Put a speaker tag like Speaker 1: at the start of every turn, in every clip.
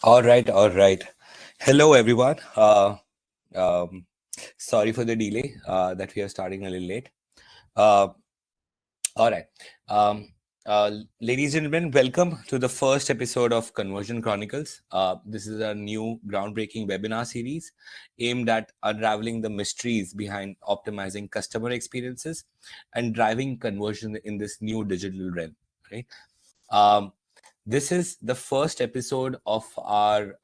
Speaker 1: All right, all right. Hello, everyone. Um, Sorry for the delay that we are starting a little late. Uh, all right. Um, Ladies and gentlemen, welcome to the first episode of Conversion Chronicles. This is a new groundbreaking webinar series aimed at unraveling the mysteries behind optimizing customer experiences and driving conversion in this new digital realm. Right. Um, this is the first episode of our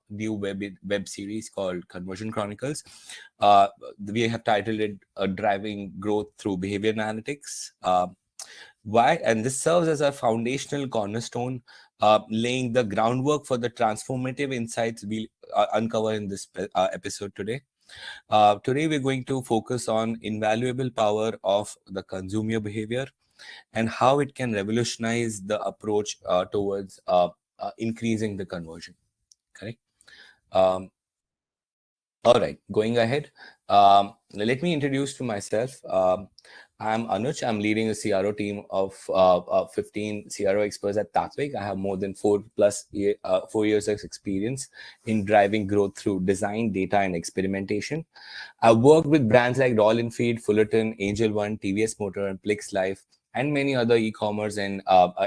Speaker 1: new web series called Conversion Chronicles. Uh, we have titled it "Driving Growth Through Behavior Analytics." Why? And this serves as a foundational cornerstone, laying the groundwork for the transformative insights we'll uncover in this episode today. Today, we're going to focus on invaluable power of the consumer behavior and how it can revolutionize the approach towards increasing the conversion. Correct. Um, all right, going ahead. Let me introduce to myself. I'm Anuj. I'm leading a CRO team of 15 CRO experts at Tatvic. I have more than 4 years of experience in driving growth through design, data, and experimentation. I've worked with brands like Royal Enfield, Fullerton, Angel One, TVS Motor, and Plix Life, and many other e-commerce and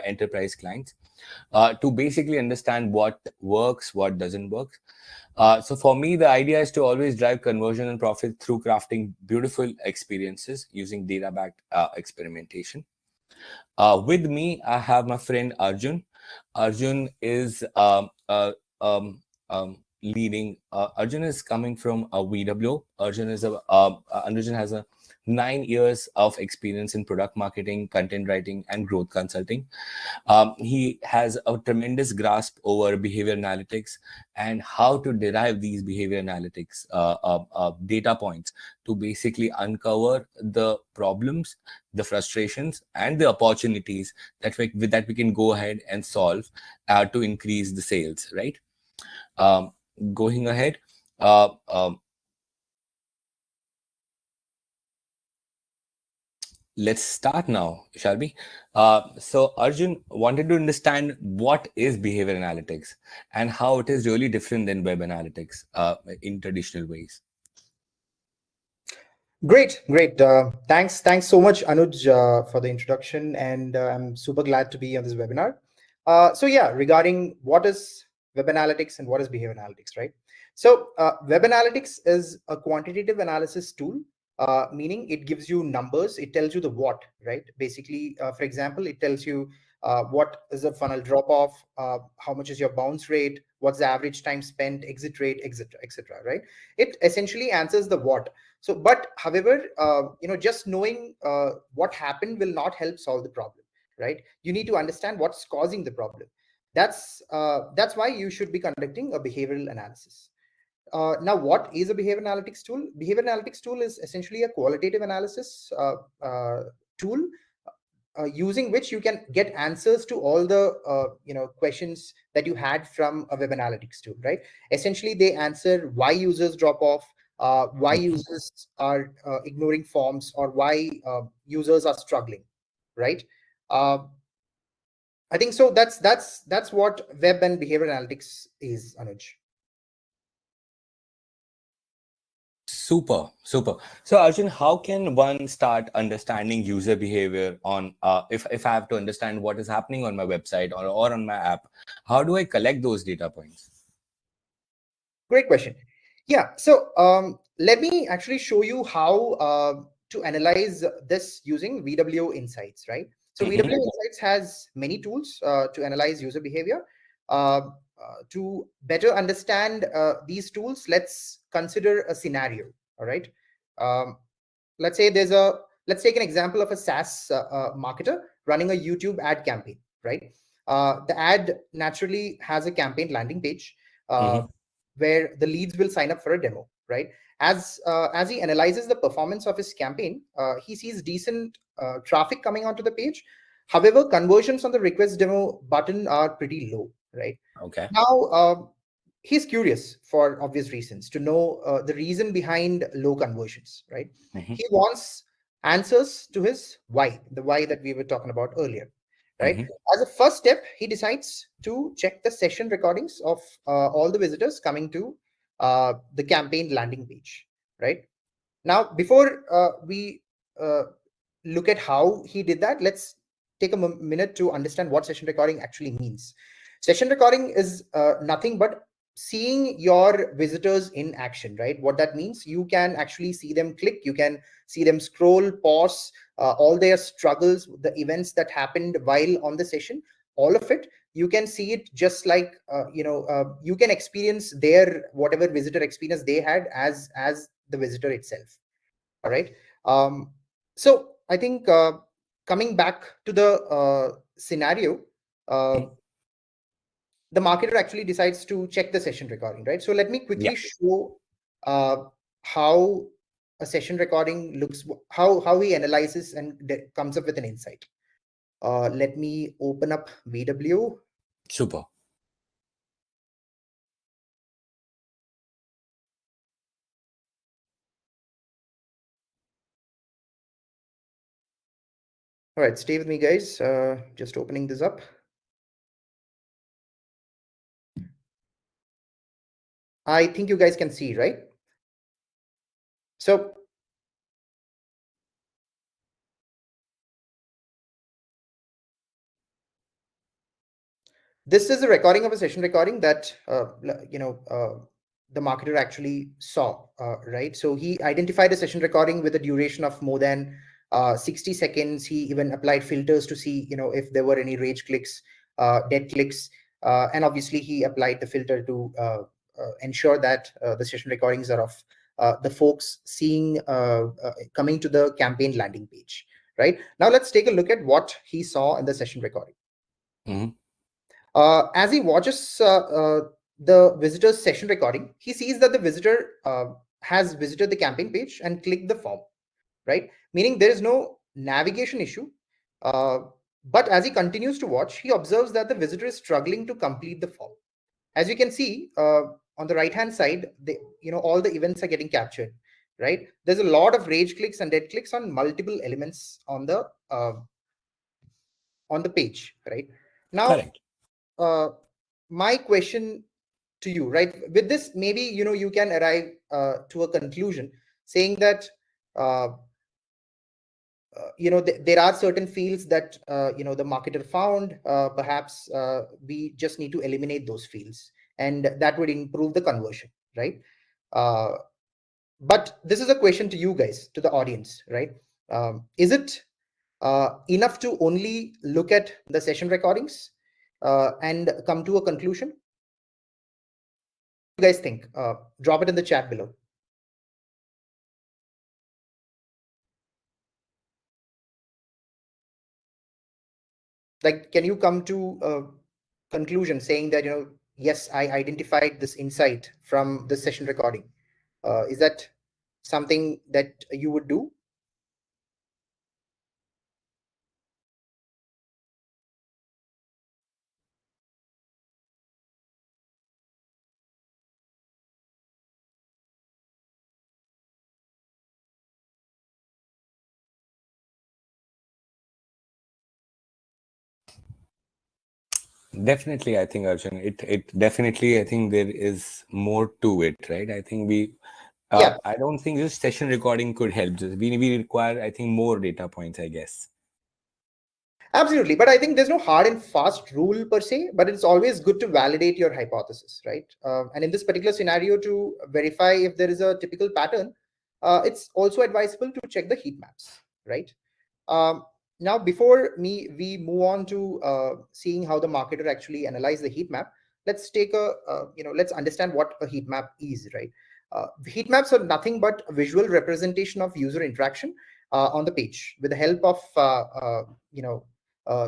Speaker 1: enterprise clients to basically understand what works, what doesn't work. So for me, the idea is to always drive conversion and profit through crafting beautiful experiences using data-backed experimentation. With me, I have my friend Arjun. Arjun is leading. Arjun is coming from a VW. Arjun has a 9 years of experience in product marketing, content writing, and growth consulting. He has a tremendous grasp over behavior analytics and how to derive these behavior analytics data points to basically uncover the problems, the frustrations, and the opportunities that we can go ahead and solve to increase the sales. Right. Um, Going ahead. Uh, um, let's start now, shall we? So Arjun wanted to understand what is behavior analytics and how it is really different than web analytics in traditional ways.
Speaker 2: Great, great. Thanks so much, Anuj, for the introduction, and I'm super glad to be on this webinar. Regarding what is web analytics and what is behavior analytics, right? Web analytics is a quantitative analysis tool, meaning it gives you numbers. It tells you the what, right? Basically, for example, it tells you what is the funnel drop off, how much is your bounce rate, what's the average time spent, exit rate, etc., right? It essentially answers the what. However, just knowing what happened will not help solve the problem, right? You need to understand what's causing the problem. That's why you should be conducting a behavioral analysis. Now, what is a behavior analytics tool? Behavior analytics tool is essentially a qualitative analysis tool using which you can get answers to all the questions that you had from a web analytics tool, right? Essentially, they answer why users drop off, why users are ignoring forms, or why users are struggling, right? uh, I think so. That's what web and behavior analytics is, Anuj.
Speaker 1: Super, super. So Arjun, how can one start understanding user behavior on if I have to understand what is happening on my website or on my app, how do I collect those data points?
Speaker 2: Great question. Yeah, so let me actually show you how to analyze this using VW Insights, right? So VW
Speaker 1: Mhm.
Speaker 2: Insights has many tools to analyze user behavior. To better understand these tools, let's consider a scenario. All right. Um, let's say let's take an example of a SaaS marketer running a YouTube ad campaign, right? The ad naturally has a campaign landing page. Uh,
Speaker 1: Mhm.
Speaker 2: where the leads will sign up for a demo, right? As he analyzes the performance of his campaign, he sees decent traffic coming onto the page. However, conversions on the request demo button are pretty low, right?
Speaker 1: Okay.
Speaker 2: Now, he's curious for obvious reasons to know the reason behind low conversions, right?
Speaker 1: Mhm.
Speaker 2: He wants answers to his why, the why that we were talking about earlier. right? As a first step, he decides to check the session recordings of all the visitors coming to the campaign landing page, right? Now, before we look at how he did that, let's take a minute to understand what session recording actually means. Session recording is nothing but seeing your visitors in action, right? What that means, you can actually see them click, you can see them scroll, pause, all their struggles, the events that happened while on the session, all of it. You can see it just like you can experience their whatever visitor experience they had as the visitor itself. All right. So I think coming back to the scenario, uh, the marketer actually decides to check the session recording, right? So let me quickly show uh, how a session recording looks, how he analyzes and comes up with an insight. Let me open up VW.
Speaker 1: Super.
Speaker 2: All right, stay with me, guys. Just opening this up. I think you guys can see, right? So this is a recording of a session recording that the marketer actually saw, right? So he identified a session recording with a duration of more than 60 seconds. He even applied filters to see, if there were any rage clicks, dead clicks, and obviously he applied the filter to ensure that the session recordings are of the folks seeing coming to the campaign landing page. Right now, let's take a look at what he saw in the session recording. As he watches the visitor's session recording, he sees that the visitor has visited the campaign page and clicked the form, right? Meaning there is no navigation issue. Uh, but as he continues to watch, he observes that the visitor is struggling to complete the form. As you can see on the right-hand side, all the events are getting captured, right? There's a lot of rage clicks and dead clicks on multiple elements on the page, right? Now,
Speaker 1: Correct.
Speaker 2: My question to you, right, with this, maybe you can arrive to a conclusion saying that uh, there are certain fields that the marketer found, perhaps we just need to eliminate those fields, and that would improve the conversion, right? uh, but this is a question to you guys, to the audience, right? Is it enough to only look at the session recordings and come to a conclusion? You guys think? Drop it in the chat below. Like, can you come to a conclusion saying that, yes, I identified this insight from the session recording? Is that something that you would do?
Speaker 1: Definitely, I think Arjun, it definitely, I think there is more to it, right? I think
Speaker 2: Yeah,
Speaker 1: I don't think this session recording could help. We require, I think, more data points, I guess.
Speaker 2: absolutely. But I think there's no hard and fast rule per se, but it's always good to validate your hypothesis, right? And in this particular scenario, to verify if there is a typical pattern, it's also advisable to check the heat maps, right? Um, Now, before we move on to seeing how the marketer actually analyze the heat map, let's take a let's understand what a heat map is, right? Heat maps are nothing but a visual representation of user interaction on the page with the help of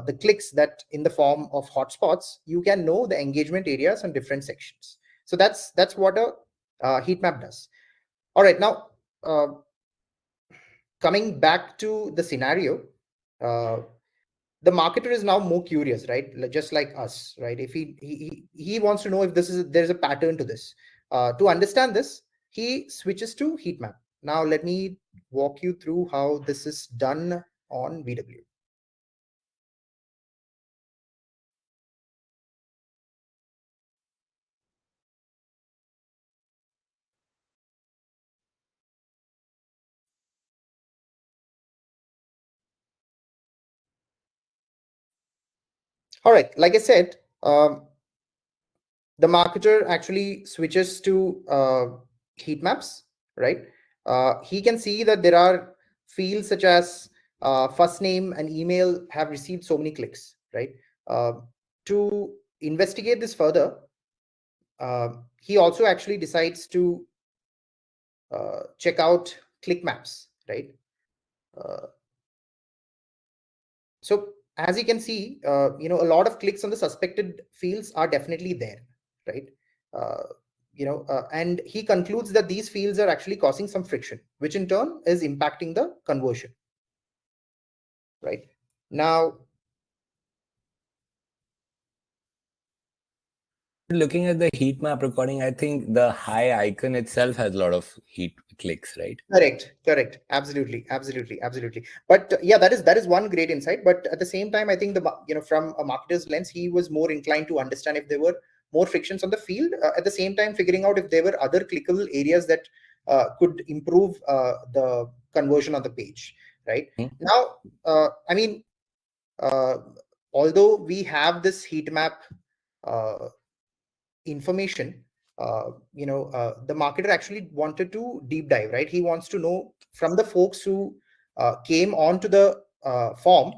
Speaker 2: the clicks that in the form of hotspots. You can know the engagement areas on different sections. So that's what a heat map does. All right, now coming back to the scenario, uh, the marketer is now more curious, right? Just like us, right? If he wants to know if there's a pattern to this. To understand this, he switches to heat map. Now let me walk you through how this is done on VW. All right, like I said, the marketer actually switches to heat maps, right? He can see that there are fields such as first name and email have received so many clicks, right? Uh, to investigate this further, he also actually decides to check out click maps, right? Uh, so as you can see, a lot of clicks on the suspected fields are definitely there, right? Uh, and he concludes that these fields are actually causing some friction, which in turn is impacting the conversion, right? Now,
Speaker 1: Looking at the heat map recording, I think the high icon itself has a lot of heat clicks, right?
Speaker 2: correct, absolutely. But yeah, that is one great insight. But at the same time, I think from a marketer's lens, he was more inclined to understand if there were more frictions on the field. At the same time, figuring out if there were other clickable areas that could improve the conversion on the page. Right now, I mean, uh, although we have this heat map uh, information, the marketer actually wanted to deep dive, right? He wants to know from the folks who came onto the form,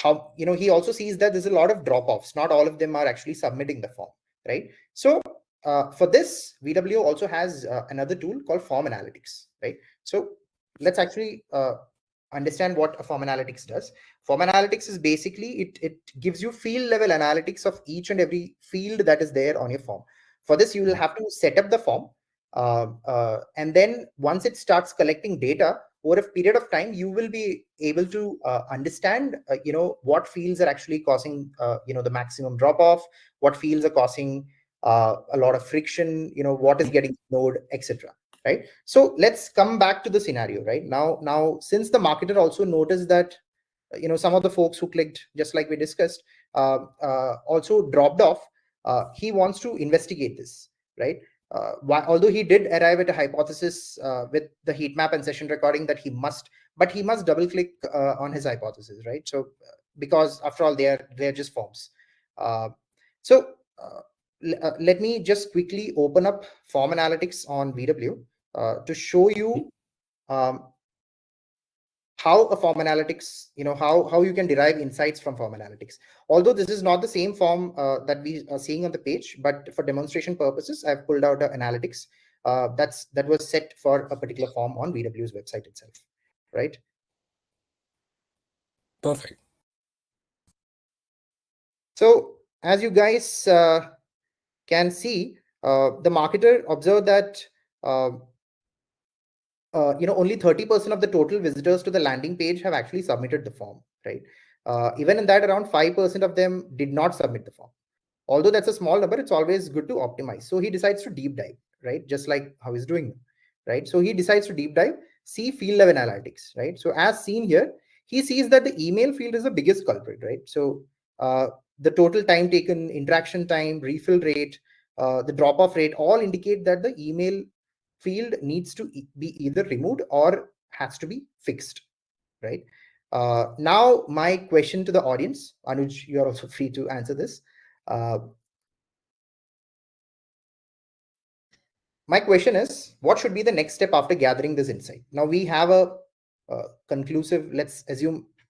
Speaker 2: how, he also sees that there's a lot of drop offs. Not all of them are actually submitting the form, right? So for this, VW also has another tool called form analytics, right? So let's actually understand what a form analytics does. Form analytics is basically, it gives you field level analytics of each and every field that is there on your form. For this, you will have to set up the form, and then once it starts collecting data over a period of time, you will be able to understand, what fields are actually causing, the maximum drop off, what fields are causing a lot of friction, what is getting ignored, etc. Right. So let's come back to the scenario. Right now, since the marketer also noticed that some of the folks who clicked, just like we discussed, also dropped off, he wants to investigate this, right? Although he did arrive at a hypothesis with the heat map and session recording that he must double click on his hypothesis, right? So because after all, they're just forms. uh, so let me just quickly open up form analytics on VW to show you um, how a form analytics, how you can derive insights from form analytics. Although this is not the same form that we are seeing on the page, but for demonstration purposes, I've pulled out an analytics that was set for a particular form on VW's website itself, right?
Speaker 1: Perfect.
Speaker 2: So as you guys can see, the marketer observed that uh, only 30% of the total visitors to the landing page have actually submitted the form, right? Even in that, around 5% of them did not submit the form. Although that's a small number, it's always good to optimize. So he decides to deep dive, right? Just like how he's doing, right? So he decides to deep dive, see field level analytics, right? So as seen here, he sees that the email field is the biggest culprit, right? So the total time taken, interaction time, refill rate, the drop off rate all indicate that the email field needs to be either removed or has to be fixed, right? Now, my question to the audience, Anuj, you are also free to answer this. Uh, my question is, what should be the next step after gathering this insight? Now we have a conclusive, let's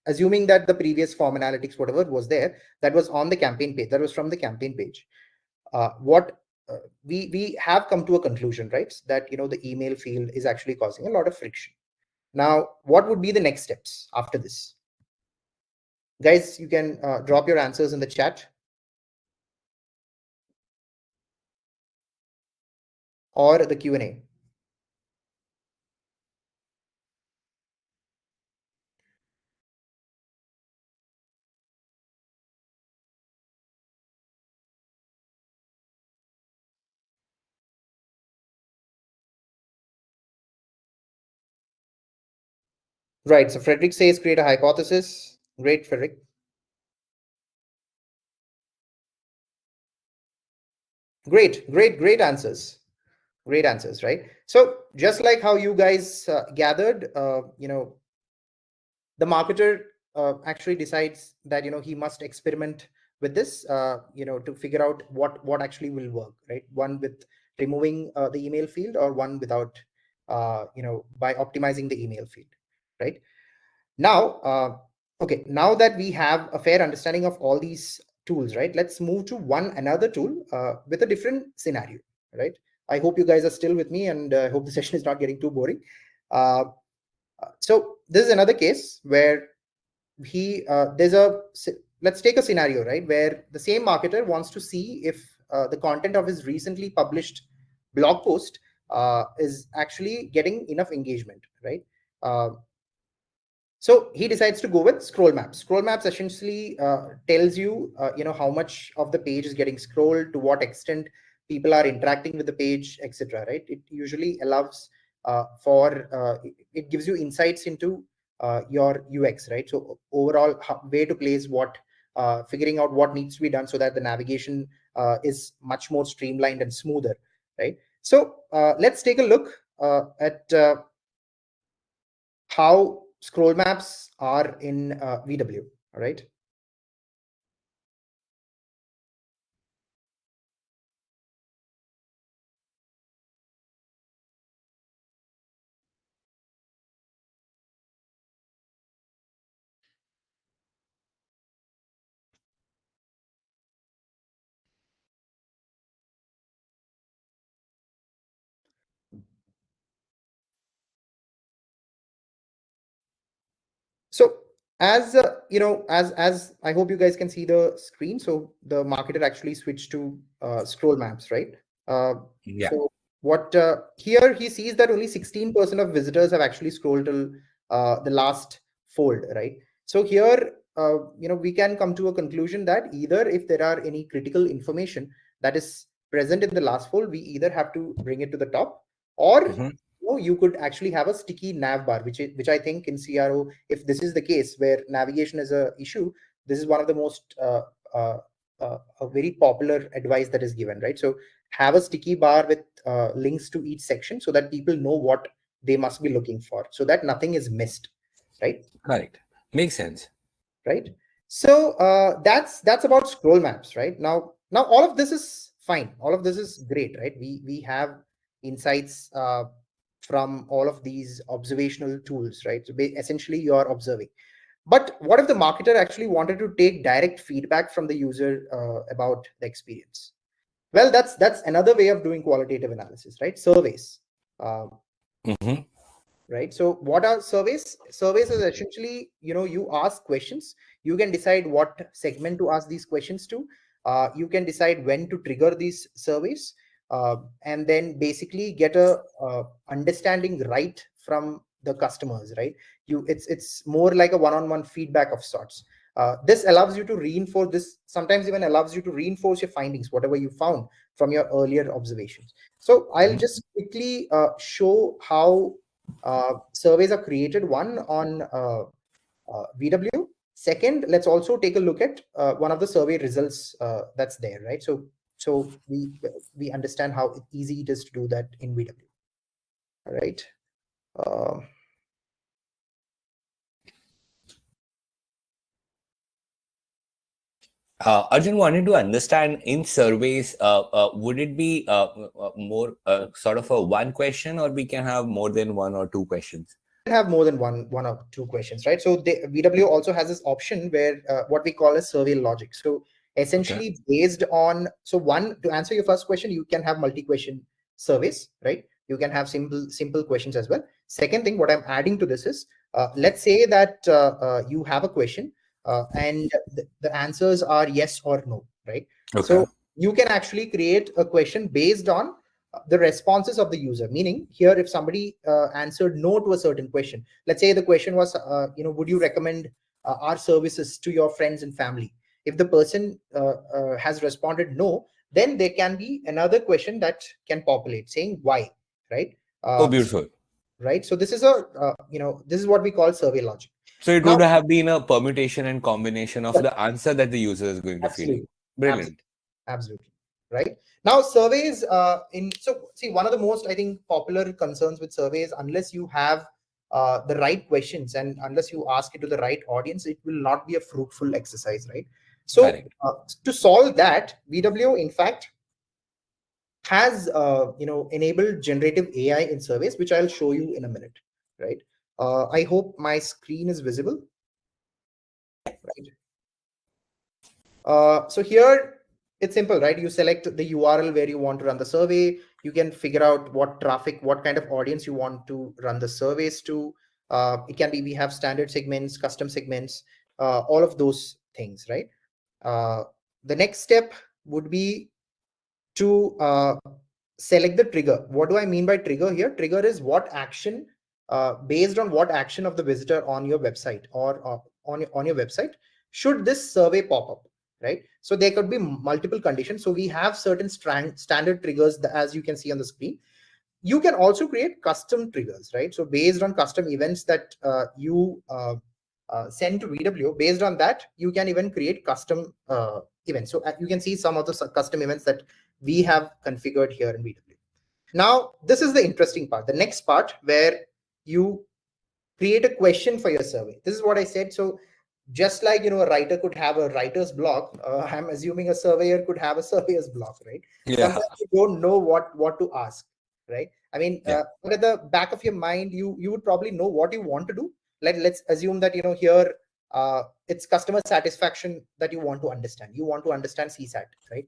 Speaker 2: assuming that the previous form analytics, whatever was there, that was on the campaign page, that was from the campaign page. What we have come to a conclusion, right? That the email field is actually causing a lot of friction. Now, what would be the next steps after this? Guys, you can drop your answers in the chat or the Q&A. Right. So Frederick says create a hypothesis. Great, Frederick. Great answers. Great answers, right? So just like how you guys gathered, the marketer actually decides that he must experiment with this, to figure out what actually will work, right? One with removing the email field, or one without, by optimizing the email field, right? Now, okay, now that we have a fair understanding of all these tools, right? Let's move to another tool with a different scenario, right? I hope you guys are still with me, and I hope the session is not getting too boring. Uh, so this is another case where let's take a scenario, right, where the same marketer wants to see if the content of his recently published blog post is actually getting enough engagement, right? Uh, so he decides to go with scroll maps. Scroll maps essentially tells you, how much of the page is getting scrolled, to what extent people are interacting with the page, etc. Right? It usually allows it gives you insights into your UX, right? So overall, where to place what, figuring out what needs to be done so that the navigation is much more streamlined and smoother, right? So let's take a look at how scroll maps are in VW, all right? So as I hope you guys can see the screen. So the marketer actually switched to scroll maps, right? Uh,
Speaker 1: Yeah.
Speaker 2: so what here he sees that only 16% of visitors have actually scrolled till the last fold, right? So here we can come to a conclusion that either if there are any critical information that is present in the last fold, we either have to bring it to the top, or
Speaker 1: Hmm.
Speaker 2: you could actually have a sticky nav bar, which I think in CRO, if this is the case where navigation is a issue, this is one of the most a very popular advice that is given, right? So have a sticky bar with links to each section so that people know what they must be looking for, so that nothing is missed, right?
Speaker 1: Correct. Makes sense.
Speaker 2: Right. So that's about scroll maps, right? Now all of this is fine, all of this is great, right? We have insights from all of these observational tools, right? So essentially you are observing. But what if the marketer actually wanted to take direct feedback from the user about the experience? Well, that's another way of doing qualitative analysis, right? Surveys. uh,
Speaker 1: Hmm.
Speaker 2: right? So what are surveys? Surveys is essentially, you ask questions. You can decide what segment to ask these questions to. You can decide when to trigger these surveys, and then basically get a understanding right from the customers, right? It's more like a one-on-one feedback of sorts. This allows you to reinforce this, sometimes even allows you to reinforce your findings, whatever you found from your earlier observations. So I'll
Speaker 1: Hmm.
Speaker 2: just quickly show how surveys are created, one on VW. Second, let's also take a look at one of the survey results that's there, right? So we understand how easy it is to do that in VW. All right. Uh,
Speaker 1: Arjun wanted to understand in surveys, would it be more sort of a one question, or we can have more than one or two questions?
Speaker 2: have more than one or two questions, right? So VW also has this option where what we call as survey logic. So
Speaker 1: Okay.
Speaker 2: essentially based on, so one, to answer your first question, you can have multi-question surveys, right? You can have simple questions as well. Second thing, what I'm adding to this is, let's say that you have a question, and the answers are yes or no, right?
Speaker 1: Okay.
Speaker 2: So you can actually create a question based on the responses of the user. Meaning here, if somebody answered no to a certain question, let's say the question was, would you recommend our services to your friends and family? If the person has responded no, then there can be another question that can populate saying why, right?
Speaker 1: Oh,
Speaker 2: So,
Speaker 1: beautiful.
Speaker 2: right. So this is a, this is what we call survey logic.
Speaker 1: So it
Speaker 2: Now,
Speaker 1: would have been a permutation and combination of the answer that the user is going to feed you.
Speaker 2: absolutely, absolutely,
Speaker 1: Brilliant.
Speaker 2: absolutely, right? Now surveys, so see, one of the most, I think, popular concerns with surveys, unless you have the right questions and unless you ask it to the right audience, it will not be a fruitful exercise, right? So
Speaker 1: Correct.
Speaker 2: to solve that, VWO in fact has enabled generative AI in surveys, which I'll show you in a minute, right? I hope my screen is visible, right? So here it's simple, right? You select the URL where you want to run the survey. You can figure out what traffic, what kind of audience you want to run the surveys to. It can be, we have standard segments, custom segments, all of those things, right? Uh, the next step would be to select the trigger. What do I mean by trigger here? Trigger is what action, based on what action of the visitor on your website or on your website should this survey pop up, right? So there could be multiple conditions. So we have certain standard triggers that, as you can see on the screen. You can also create custom triggers, right? So based on custom events that you send to VWO, based on that, you can even create custom events. So you can see some of the custom events that we have configured here in VWO. Now, this is the interesting part. The next part where you create a question for your survey. This is what I said. So just like, a writer could have a writer's block, I'm assuming a surveyor could have a surveyor's block, right?
Speaker 1: Yeah.
Speaker 2: Sometimes you don't know what to ask, right? I mean,
Speaker 1: Yeah.
Speaker 2: but at the back of your mind, you would probably know what you want to do. Let's assume that, here it's customer satisfaction that you want to understand. You want to understand CSAT, right?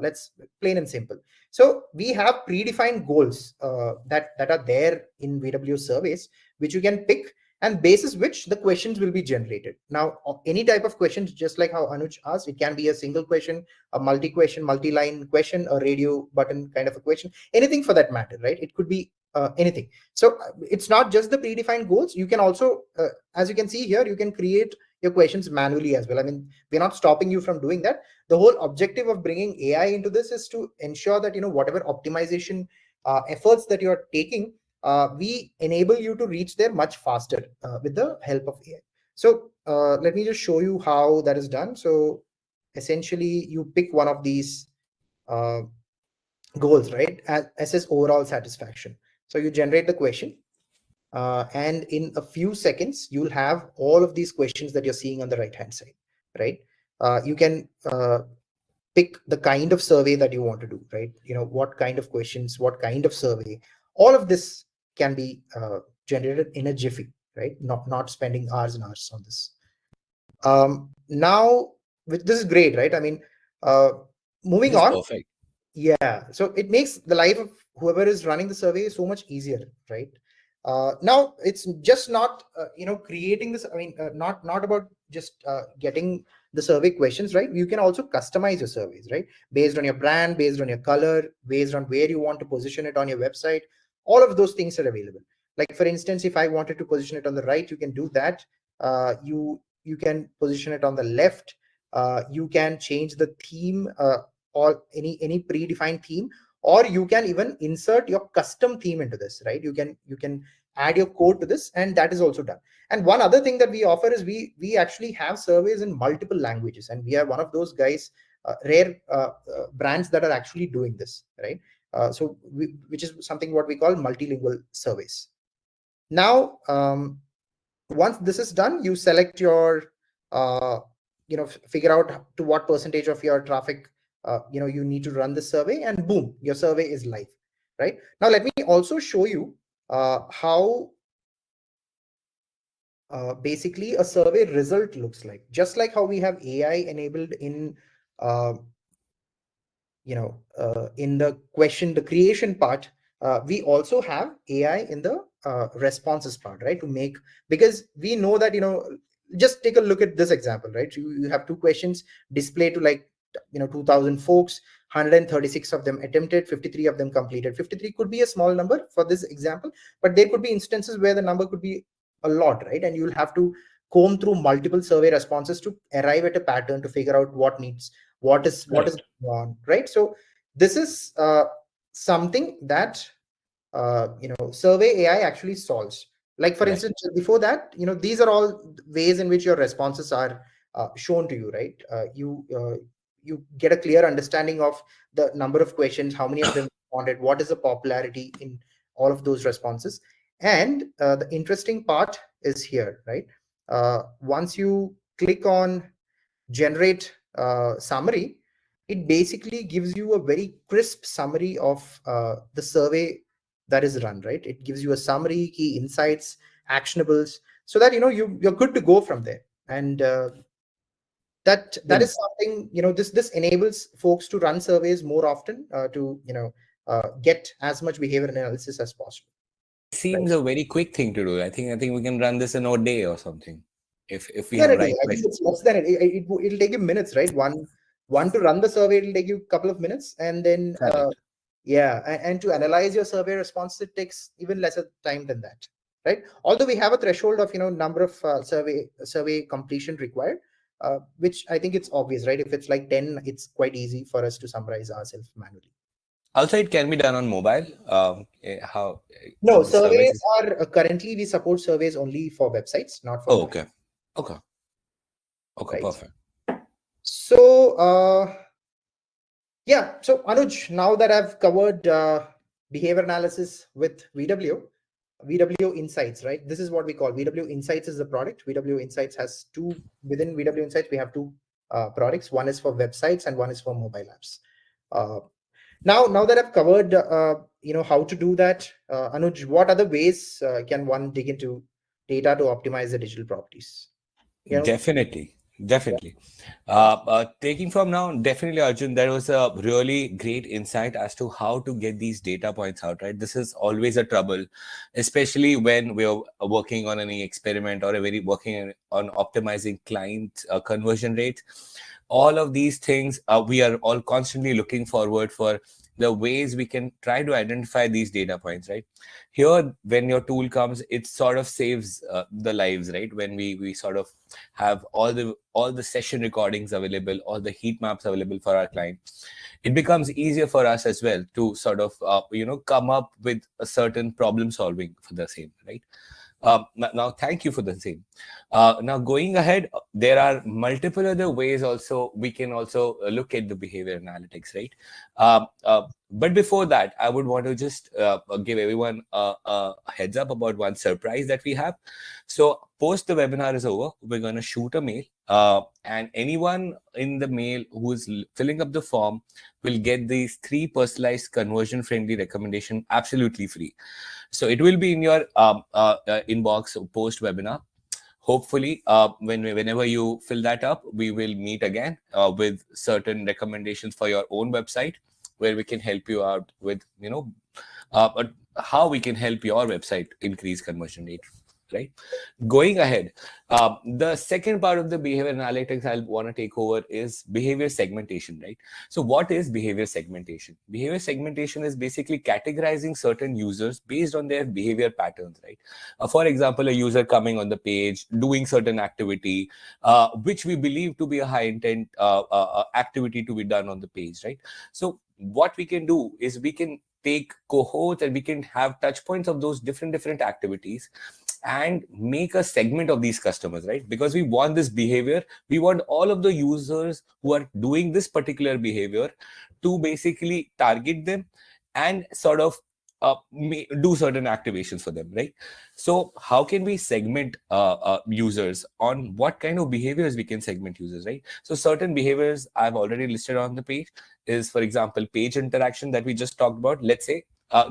Speaker 2: Let's plain and simple. So we have predefined goals that are there in VW surveys, which you can pick, and basis which the questions will be generated. Now, any type of questions, just like how Anuj asked, it can be a single question, a multi-question, multi-line question, a radio button kind of a question, anything for that matter, right? It could be anything. So it's not just the predefined goals. You can also, as you can see here, you can create your questions manually as well. I mean, we're not stopping you from doing that. The whole objective of bringing AI into this is to ensure that, whatever optimization efforts that you're taking, we enable you to reach there much faster with the help of AI. So let me just show you how that is done. So essentially, you pick one of these uh, goals, right? Assess overall satisfaction. So you generate the question, and in a few seconds, you'll have all of these questions that you're seeing on the right hand side, right? You can pick the kind of survey that you want to do, right? What kind of questions, what kind of survey, all of this can be generated in a jiffy, right? Not spending hours and hours on this. Now, this is great, right? I mean, uh, moving
Speaker 1: This is
Speaker 2: on.
Speaker 1: perfect.
Speaker 2: Yeah, so it makes the life of whoever is running the survey so much easier, right? Now it's just not creating this. I mean, not about just getting the survey questions, right? You can also customize your surveys, right? Based on your brand, based on your color, based on where you want to position it on your website. All of those things are available. Like for instance, if I wanted to position it on the right, you can do that. You can position it on the left. You can change the theme. Or any predefined theme, or you can even insert your custom theme into this, right? You can add your code to this, and that is also done. And one other thing that we offer is we actually have surveys in multiple languages, and we are one of those guys, rare brands that are actually doing this, right? Which is something what we call multilingual surveys. Now, once this is done, you select your figure out to what percentage of your traffic you need to run the survey, and boom, your survey is live. Right now, let me also show you how basically a survey result looks like. Just like how we have AI enabled in uh, in the question, the creation part, we also have AI in the responses part, right? To make, because we know that, just take a look at this example, right? You have two questions displayed to, like, 2000 folks, 136 of them attempted, 53 of them completed. 53 could be a small number for this example, but there could be instances where the number could be a lot, right? And you'll have to comb through multiple survey responses to arrive at a pattern to figure out what is
Speaker 1: Correct.
Speaker 2: going on, right? So this is something that survey AI actually solves. Like for
Speaker 1: Right.
Speaker 2: instance, before that, these are all ways in which your responses are shown to you, right? You get a clear understanding of the number of questions, how many of them responded, what is the popularity in all of those responses. And the interesting part is here, right? Once you click on generate summary, it basically gives you a very crisp summary of the survey that is run, right? It gives you a summary, key insights, actionables, so that you're good to go from there. And that is something, this enables folks to run surveys more often, to get as much behavior analysis as possible,
Speaker 1: Seems
Speaker 2: right?
Speaker 1: a very quick thing to do. I think we can run this in a day or something, if we
Speaker 2: Less
Speaker 1: have
Speaker 2: than a day.
Speaker 1: right
Speaker 2: I think
Speaker 1: question.
Speaker 2: it's less than it'll take you minutes, right? One to run the survey, it'll take you a couple of minutes, and then
Speaker 1: Correct.
Speaker 2: yeah, and to analyze your survey response, it takes even lesser time than that, right? Although we have a threshold of number of survey completion required, which I think it's obvious, right? If it's like 10, it's quite easy for us to summarize ourselves manually.
Speaker 1: Also, it can be done on mobile. How
Speaker 2: No,
Speaker 1: the service
Speaker 2: surveys
Speaker 1: is?
Speaker 2: are currently we support surveys only for websites, not for
Speaker 1: Oh,
Speaker 2: mobile,
Speaker 1: okay. Okay. Okay.
Speaker 2: right?
Speaker 1: Perfect.
Speaker 2: So yeah, so Anuj, now that I've covered behavior analysis with VW Insights, right? This is what we call VW Insights is the product. VW Insights has two, within VW Insights, we have two products. One is for websites and one is for mobile apps. Uh, now that I've covered, how to do that, Anuj, what other ways can one dig into data to optimize the digital properties?
Speaker 1: Definitely,
Speaker 2: Yeah.
Speaker 1: definitely. Taking from now, definitely, Arjun, there was a really great insight as to how to get these data points out, right? This is always a trouble, especially when we're working on any experiment or a very working on optimizing client conversion rate. All of these things, we are all constantly looking forward for the ways we can try to identify these data points, right? Here, when your tool comes, it sort of saves the lives, right? When we sort of have all the session recordings available, all the heat maps available for our client, it becomes easier for us as well to sort of come up with a certain problem solving for the same, right? Now, thank you for the same. Now, going ahead, there are multiple other ways also we can also look at the behavior analytics, right? But before that, I would want to just give everyone a heads up about one surprise that we have. So, post the webinar is over, we're going to shoot a mail, and anyone in the mail who is filling up the form will get these 3 personalized conversion-friendly recommendation absolutely free. So it will be in your inbox post webinar. Hopefully, whenever you fill that up, we will meet again with certain recommendations for your own website, where we can help you out with how we can help your website increase conversion rate, right? Going ahead, the second part of the behavior analytics I'll want to take over is behavior segmentation, right? So what is behavior segmentation? Behavior segmentation is basically categorizing certain users based on their behavior patterns, right? For example, a user coming on the page doing certain activity, which we believe to be a high intent activity to be done on the page, right? So what we can do is we can take cohorts and we can have touch points of those different activities and make a segment of these customers, right? Because we want this behavior, we want all of the users who are doing this particular behavior to basically target them and sort of do certain activations for them, right? So how can we segment users? On what kind of behaviors we can segment users, right? So certain behaviors I've already listed on the page is, for example, page interaction that we just talked about. Let's say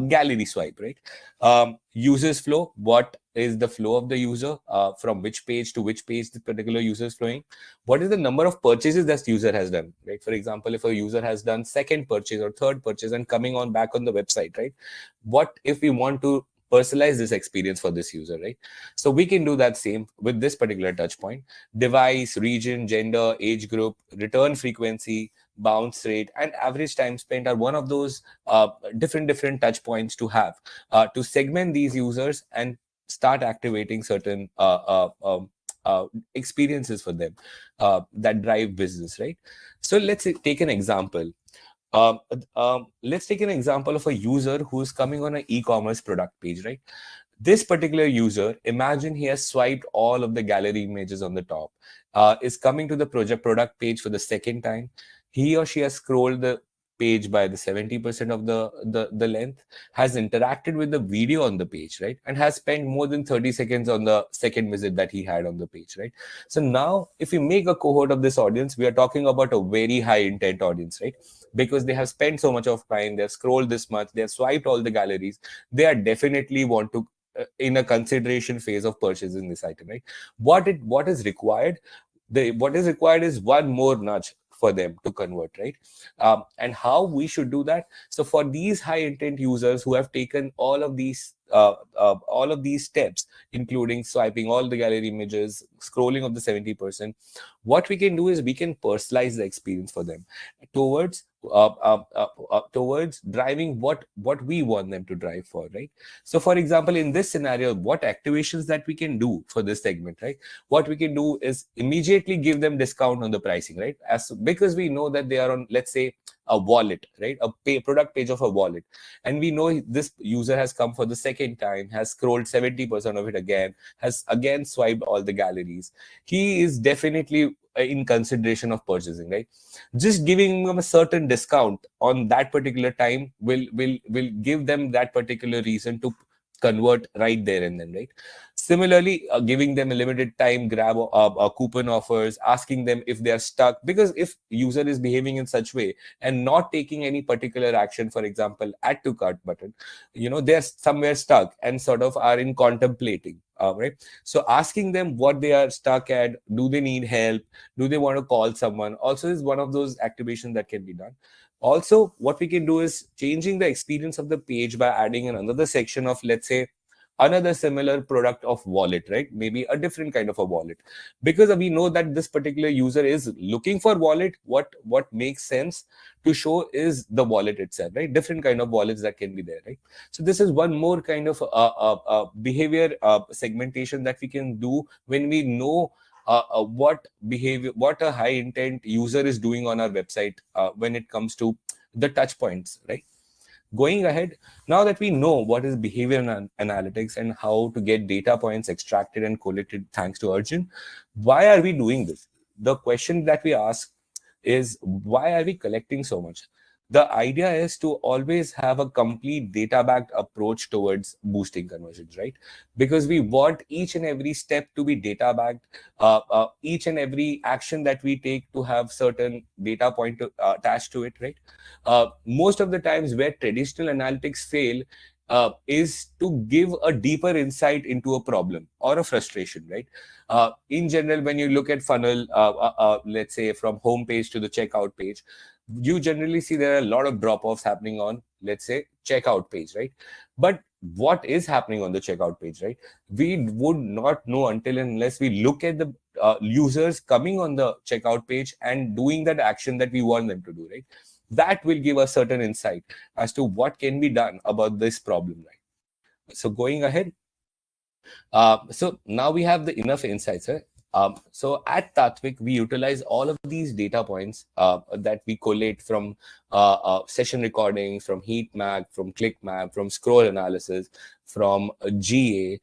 Speaker 1: gallery swipe, right? Users flow, what is the flow of the user, from which page to which page the particular user is flowing? What is the number of purchases that user has done, right? For example, if a user has done second purchase or third purchase and coming on back on the website, right? What if we want to personalize this experience for this user, right? So we can do that same with this particular touch point. Device, region, gender, age group, return frequency, bounce rate, and average time spent are one of those different touch points to have to segment these users and start activating certain experiences for them that drive business, right? So take an example. um, let's take an example of a user who's coming on an e-commerce product page, right? This particular user, imagine he has swiped all of the gallery images on the top, is coming to the product page for the second time. He or she has scrolled the page by the 70% of the length, has interacted with the video on the page, right? And has spent more than 30 seconds on the second visit that he had on the page, right? So now if we make a cohort of this audience, we are talking about a very high intent audience, right? Because they have spent so much of time, they've scrolled this much, they've swiped all the galleries, they are definitely want to in a consideration phase of purchasing this item, right? What is required, what is required is one more nudge for them to convert, right? And how we should do that? So for these high intent users who have taken all of these steps, including swiping all the gallery images, scrolling of the 70%, what we can do is we can personalize the experience for them towards towards driving what we want them to drive for, right? So for example, in this scenario, what activations that we can do for this segment, right? What we can do is immediately give them discount on the pricing, right? Because we know that they are on, let's say, a wallet, right? A product page of a wallet, and we know this user has come for the second time, has scrolled 70% of it again, has again swiped all the galleries. He is definitely in consideration of purchasing, right? Just giving them a certain discount on that particular time will give them that particular reason to convert right there and then, right? Similarly, giving them a limited time grab coupon offers, asking them if they are stuck, because if user is behaving in such way and not taking any particular action, for example, add to cart button, they're somewhere stuck and sort of are in contemplating, right? So asking them what they are stuck at, do they need help, do they want to call someone, also is one of those activations that can be done. Also, what we can do is changing the experience of the page by adding another section of, let's say, another similar product of wallet, right? Maybe a different kind of a wallet, because we know that this particular user is looking for wallet. What makes sense to show is the wallet itself, right? Different kind of wallets that can be there, right? So this is one more kind of behavior segmentation that we can do when we know what a high intent user is doing on our website when it comes to the touch points, right? Going ahead, now that we know what is behavior analytics and how to get data points extracted and collated thanks to Arjun, why are we doing this? The question that we ask is, why are we collecting so much? The idea is to always have a complete data backed approach towards boosting conversions, right? Because we want each and every step to be data backed, each and every action that we take to have certain data point attached to it, right? Most of the times where traditional analytics fail is to give a deeper insight into a problem or a frustration, right? In general, when you look at funnel, let's say from home page to the checkout page, you generally see there are a lot of drop-offs happening on, let's say, checkout page, right? But what is happening on the checkout page, right? We would not know until and unless we look at the users coming on the checkout page and doing that action that we want them to do, right? That will give us certain insight as to what can be done about this problem, right? So going ahead, so now we have the enough insights, right? So at Tatvic, we utilize all of these data points that we collate from session recordings, from heat map, from click map, from scroll analysis, from GA,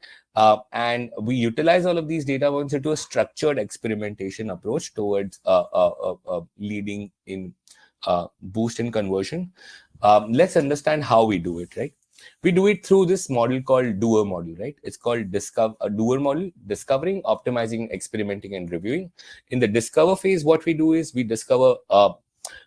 Speaker 1: and we utilize all of these data points into a structured experimentation approach towards leading in boost in conversion. Let's understand how we do it, right? We do it through this model called doer model, right? It's called a doer model: discovering, optimizing, experimenting, and reviewing. In the discover phase, what we do is we discover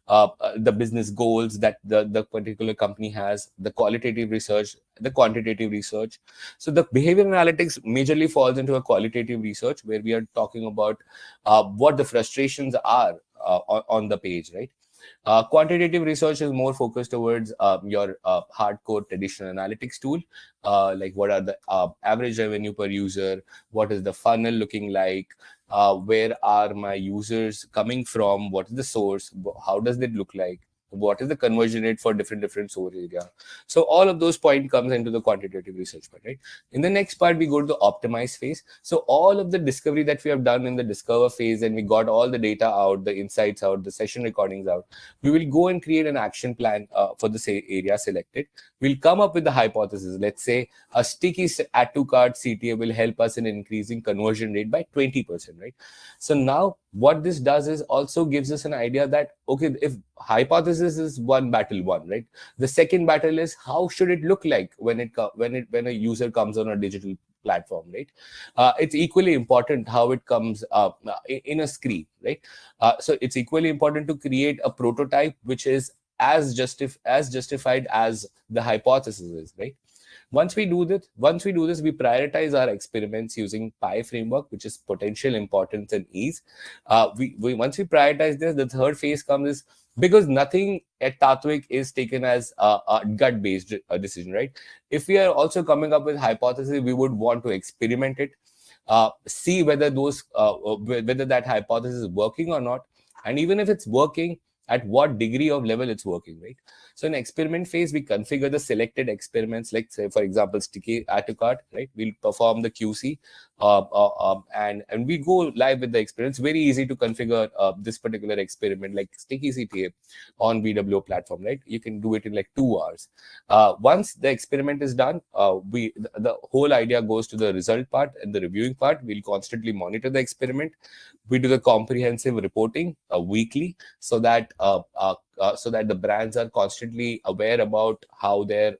Speaker 1: the business goals that the particular company has, the qualitative research, the quantitative research. So the behavior analytics majorly falls into a qualitative research, where we are talking about what the frustrations are on the page, right? Quantitative research is more focused towards your hardcore traditional analytics tool, like what are the average revenue per user, what is the funnel looking like, where are my users coming from, what is the source, how does it look like, what is the conversion rate for different source area. So all of those points comes into the quantitative research part, right? In the next part, we go to the optimize phase. So all of the discovery that we have done in the discover phase, and we got all the data out, the insights out, the session recordings out, we will go and create an action plan for the area selected. We'll come up with the hypothesis. Let's say a sticky add to cart CTA will help us in increasing conversion rate by 20%, right? So now what this does is also gives us an idea that, okay, if hypothesis is one battle won, right? The second battle is how should it look like when a user comes on a digital platform, right? It's equally important how it comes up in a screen, right? So it's equally important to create a prototype which is as justified as the hypothesis is, right? Once we do this, we prioritize our experiments using pi framework, which is potential, importance, and ease. We once we prioritize this, the third phase comes is, because nothing at Tatvic is taken as a gut-based decision, right? If we are also coming up with hypothesis, we would want to experiment it, see whether that hypothesis is working or not, and even if it's working, at what degree of level it's working, right? So in experiment phase, we configure the selected experiments, like say, for example, sticky add to cart, right? We'll perform the QC, and we go live with the experiment. It's very easy to configure this particular experiment, like sticky CTA on VWO platform, right? You can do it in like 2 hours. Once the experiment is done, the whole idea goes to the result part and the reviewing part. We'll constantly monitor the experiment. We do the comprehensive reporting weekly, so that the brands are constantly aware about how their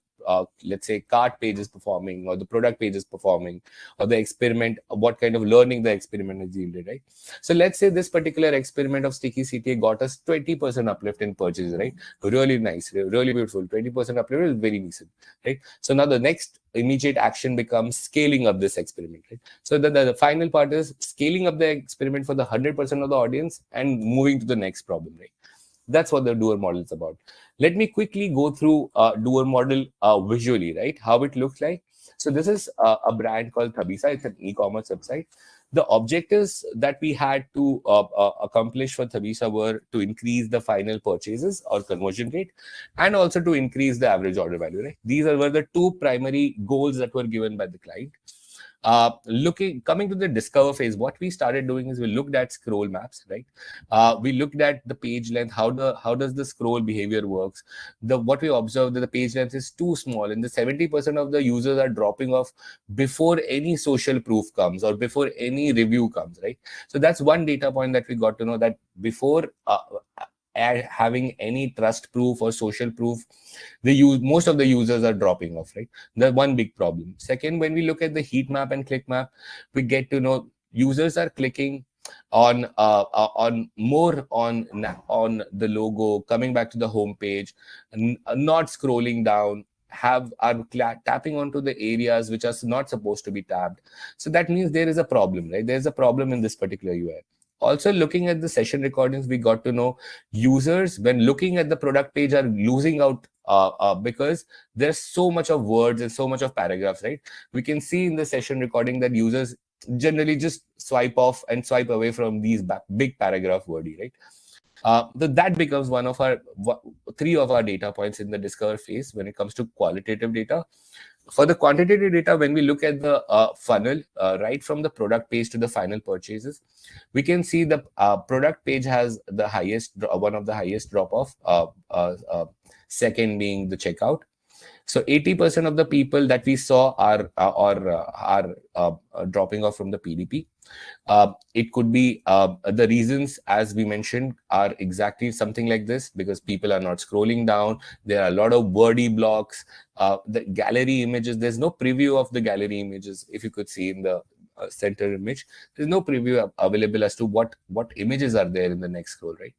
Speaker 1: let's say cart page is performing, or the product page is performing, or the experiment, what kind of learning the experiment has yielded, right? So let's say this particular experiment of sticky CTA got us 20% uplift in purchases, right? Really nice, really beautiful. 20% uplift is very decent, right? So now the next immediate action becomes scaling up this experiment, right? So the final part is scaling up the experiment for the 100% of the audience and moving to the next problem, right? That's what the doer model is about. Let me quickly go through doer model visually, right? How it looks like. So this is a brand called Thabisa. It's an e-commerce website. The objectives that we had to accomplish for Thabisa were to increase the final purchases or conversion rate, and also to increase the average order value, right? These were the two primary goals that were given by the client. Coming to the discover phase, what we started doing is we looked at scroll maps, right? We looked at the page length, how does the scroll behavior works. What we observed, that the page length is too small, and the 70% of the users are dropping off before any social proof comes or before any review comes, right? So that's one data point that we got to know, that before having any trust proof or social proof, most of the users are dropping off, right? That's one big problem. Second, when we look at the heat map and click map, we get to know users are clicking on more on the logo, coming back to the home page, not scrolling down, are tapping onto the areas which are not supposed to be tapped. So that means there is a problem, right? There's a problem in this particular UI. Also, looking at the session recordings, we got to know users, when looking at the product page, are losing out because there's so much of words and so much of paragraphs, right? We can see in the session recording that users generally just swipe off and swipe away from these big paragraph wordy, right? That becomes three of our data points in the discover phase when it comes to qualitative data. For the quantitative data, when we look at the funnel, right from the product page to the final purchases, we can see the product page has one of the highest drop off, second being the checkout. So 80% of the people that we saw are dropping off from the PDP. It could be the reasons, as we mentioned, are exactly something like this, because people are not scrolling down. There are a lot of wordy blocks. The gallery images, there's no preview of the gallery images. If you could see in the center image, there's no preview available as to what images are there in the next scroll, right?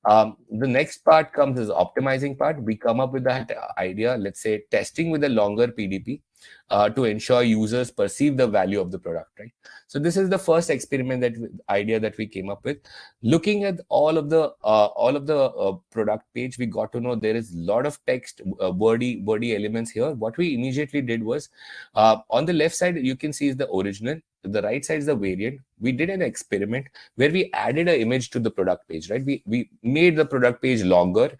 Speaker 1: The next part comes as optimizing part. We come up with that idea, let's say testing with a longer PDP to ensure users perceive the value of the product, right? So this is the first experiment idea that we came up with. Looking at all of the product page, we got to know there is a lot of text, wordy elements here. What we immediately did was, on the left side, you can see is the original. The right side is the variant. We did an experiment where we added an image to the product page, right? We made the product page longer.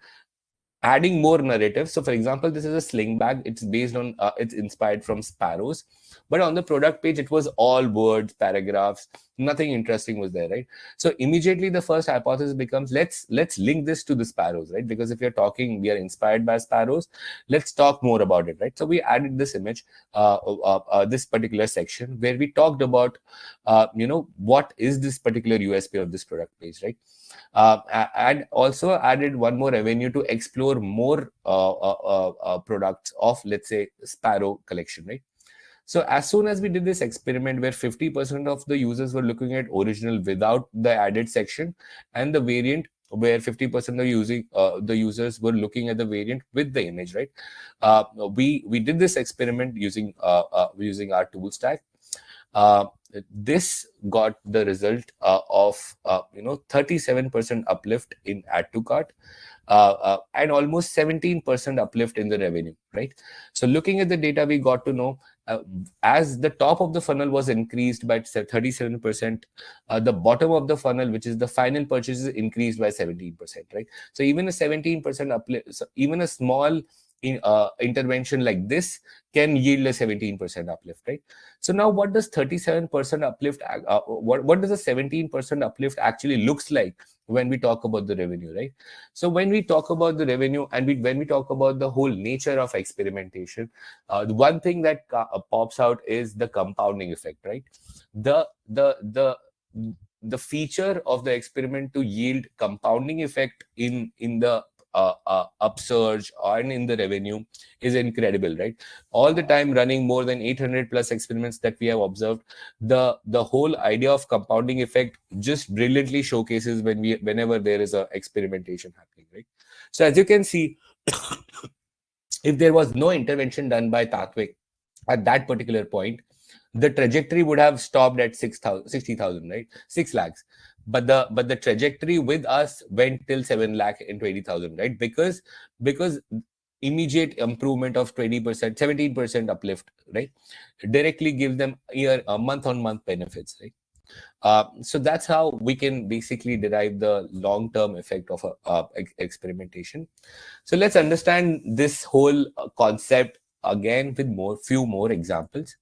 Speaker 1: adding more narrative. So for example, this is a sling bag. It's based on, it's inspired from sparrows, but on the product page, it was all words, paragraphs, nothing interesting was there, right? So immediately the first hypothesis becomes, let's link this to the sparrows, right? Because if you're talking, we are inspired by sparrows, let's talk more about it, right? So we added this image, this particular section where we talked about, what is this particular USP of this product page, right? And also added one more avenue to explore more products of, let's say, Sparrow collection, right? So as soon as we did this experiment where 50% of the users were looking at original without the added section, and the variant where 50% of the users were looking at the variant with the image, right? We did this experiment using our tool stack. Uh, this got the result of 37% uplift in add to cart, and almost 17% uplift in the revenue, right? So looking at the data, we got to know, as the top of the funnel was increased by 37%, the bottom of the funnel, which is the final purchases, increased by 17%, right? So even a 17% uplift, so even a small intervention like this can yield a 17% uplift, right? So now what does 37% uplift, what does a 17% uplift actually looks like when we talk about the revenue, right? So when we talk about the revenue, and when we talk about the whole nature of experimentation, the one thing that pops out is the compounding effect, right? The feature of the experiment to yield compounding effect in the upsurge and in the revenue is incredible, right? All the time running more than 800 plus experiments that we have observed, the whole idea of compounding effect just brilliantly showcases whenever there is a experimentation happening, right? So as you can see, if there was no intervention done by Tatvic at that particular point, the trajectory would have stopped at 60,000, right? 6 lakhs. But the trajectory with us went till 7 lakh in 20,000, right? Because immediate improvement of 20%, 17% uplift, right? Directly give them month on month benefits, right? So that's how we can basically derive the long-term effect of experimentation. So let's understand this whole concept again with few more examples.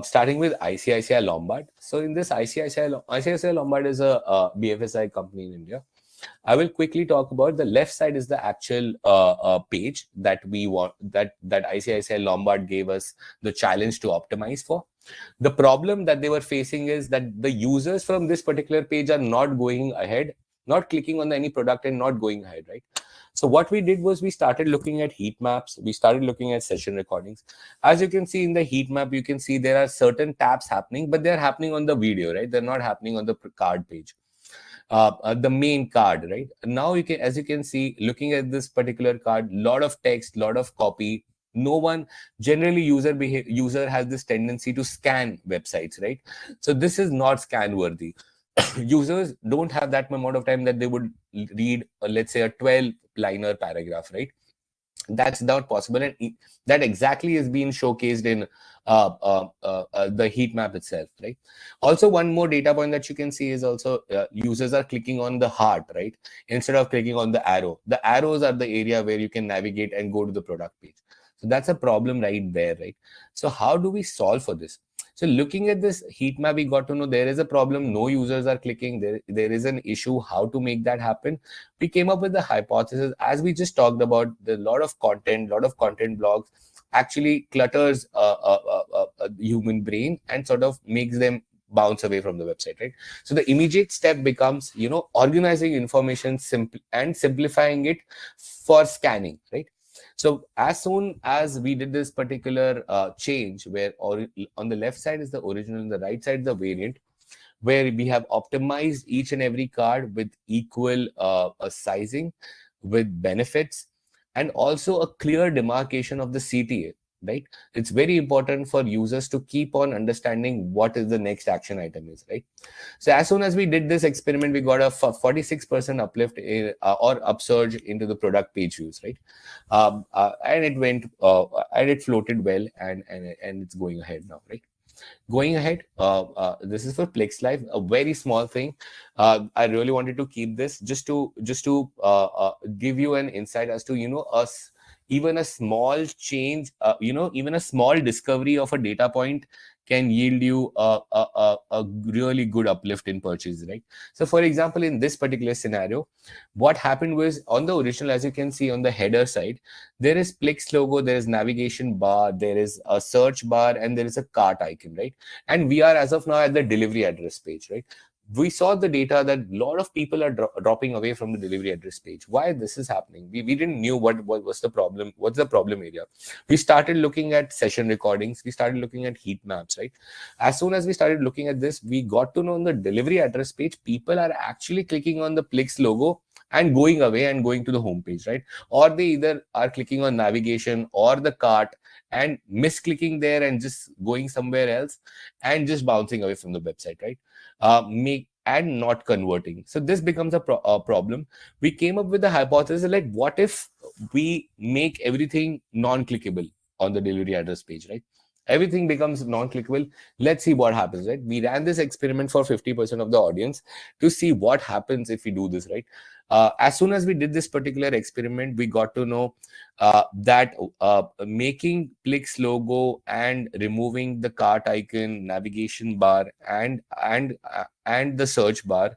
Speaker 1: Starting with ICICI Lombard. So in this ICICI Lombard is a BFSI company in India. I will quickly talk about the left side is the actual page that we want, that ICICI Lombard gave us the challenge to optimize for. The problem that they were facing is that the users from this particular page are not going ahead, not clicking on any product and not going ahead, right? So what we did was we started looking at heat maps. We started looking at session recordings. As you can see in the heat map, you can see there are certain taps happening, but they're happening on the video, right? They're not happening on the card page. The main card, right? Now you can, as you can see, looking at this particular card, lot of text, lot of copy. No one, generally user has this tendency to scan websites, right? So this is not scan worthy. Users don't have that amount of time that they would read, let's say, a 12 liner paragraph, right? That's not possible, and that exactly is being showcased in the heat map itself, right? Also, one more data point that you can see is also users are clicking on the heart, right, instead of clicking on the arrow. The arrows are the area where you can navigate and go to the product page. So that's a problem right there, right? So how do we solve for this? So looking at this heat map, we got to know there is a problem. No users are clicking. There is an issue. How to make that happen? We came up with the hypothesis, as we just talked about. The lot of content blogs actually clutters human brain and sort of makes them bounce away from the website, right? So the immediate step becomes, organizing information and simplifying it for scanning, right? So as soon as we did this particular change, where on the left side is the original and the right side is the variant, where we have optimized each and every card with equal sizing, with benefits, and also a clear demarcation of the CTA, right? It's very important for users to keep on understanding what is the next action item is, right? So as soon as we did this experiment, we got a 46% uplift or upsurge into the product page views, right? And it floated well, and it's going ahead now, right? Going ahead, this is for Plex Live, a very small thing. I really wanted to keep this just to give you an insight as to us. Even a small change, even a small discovery of a data point can yield you a really good uplift in purchase, right? So, for example, in this particular scenario, what happened was on the original, as you can see on the header side, there is Plex logo, there is navigation bar, there is a search bar, and there is a cart icon, right? And we are as of now at the delivery address page, right? We saw the data that a lot of people are dropping away from the delivery address page. Why this is happening? We didn't knew what was the problem. What's the problem area? We started looking at session recordings. We started looking at heat maps, right? As soon as we started looking at this, we got to know on the delivery address page, people are actually clicking on the Plex logo and going away and going to the home page, right? Or they either are clicking on navigation or the cart and misclicking there and just going somewhere else and just bouncing away from the website, right? Make and not converting. So this becomes a problem. We came up with the hypothesis like, what if we make everything non-clickable on the delivery address page, right? Everything becomes non-clickable. Let's see what happens, right? We ran this experiment for 50% of the audience to see what happens if we do this, right? As soon as we did this particular experiment, we got to know that making Plix logo and removing the cart icon, navigation bar, and the search bar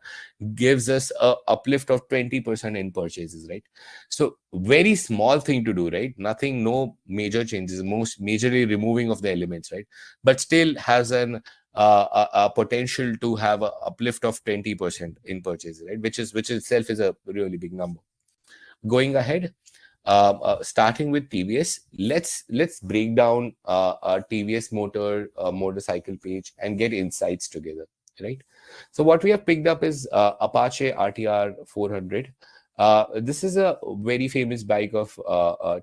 Speaker 1: gives us a uplift of 20% in purchases, right? So very small thing to do, right? Nothing, no major changes, most majorly removing of the elements, right? But still has a potential to have a uplift of 20% in purchases, right? Which itself is a really big number. Going ahead, starting with TVS, let's break down a TVS motorcycle page and get insights together, right? So what we have picked up is Apache RTR 400. This is a very famous bike of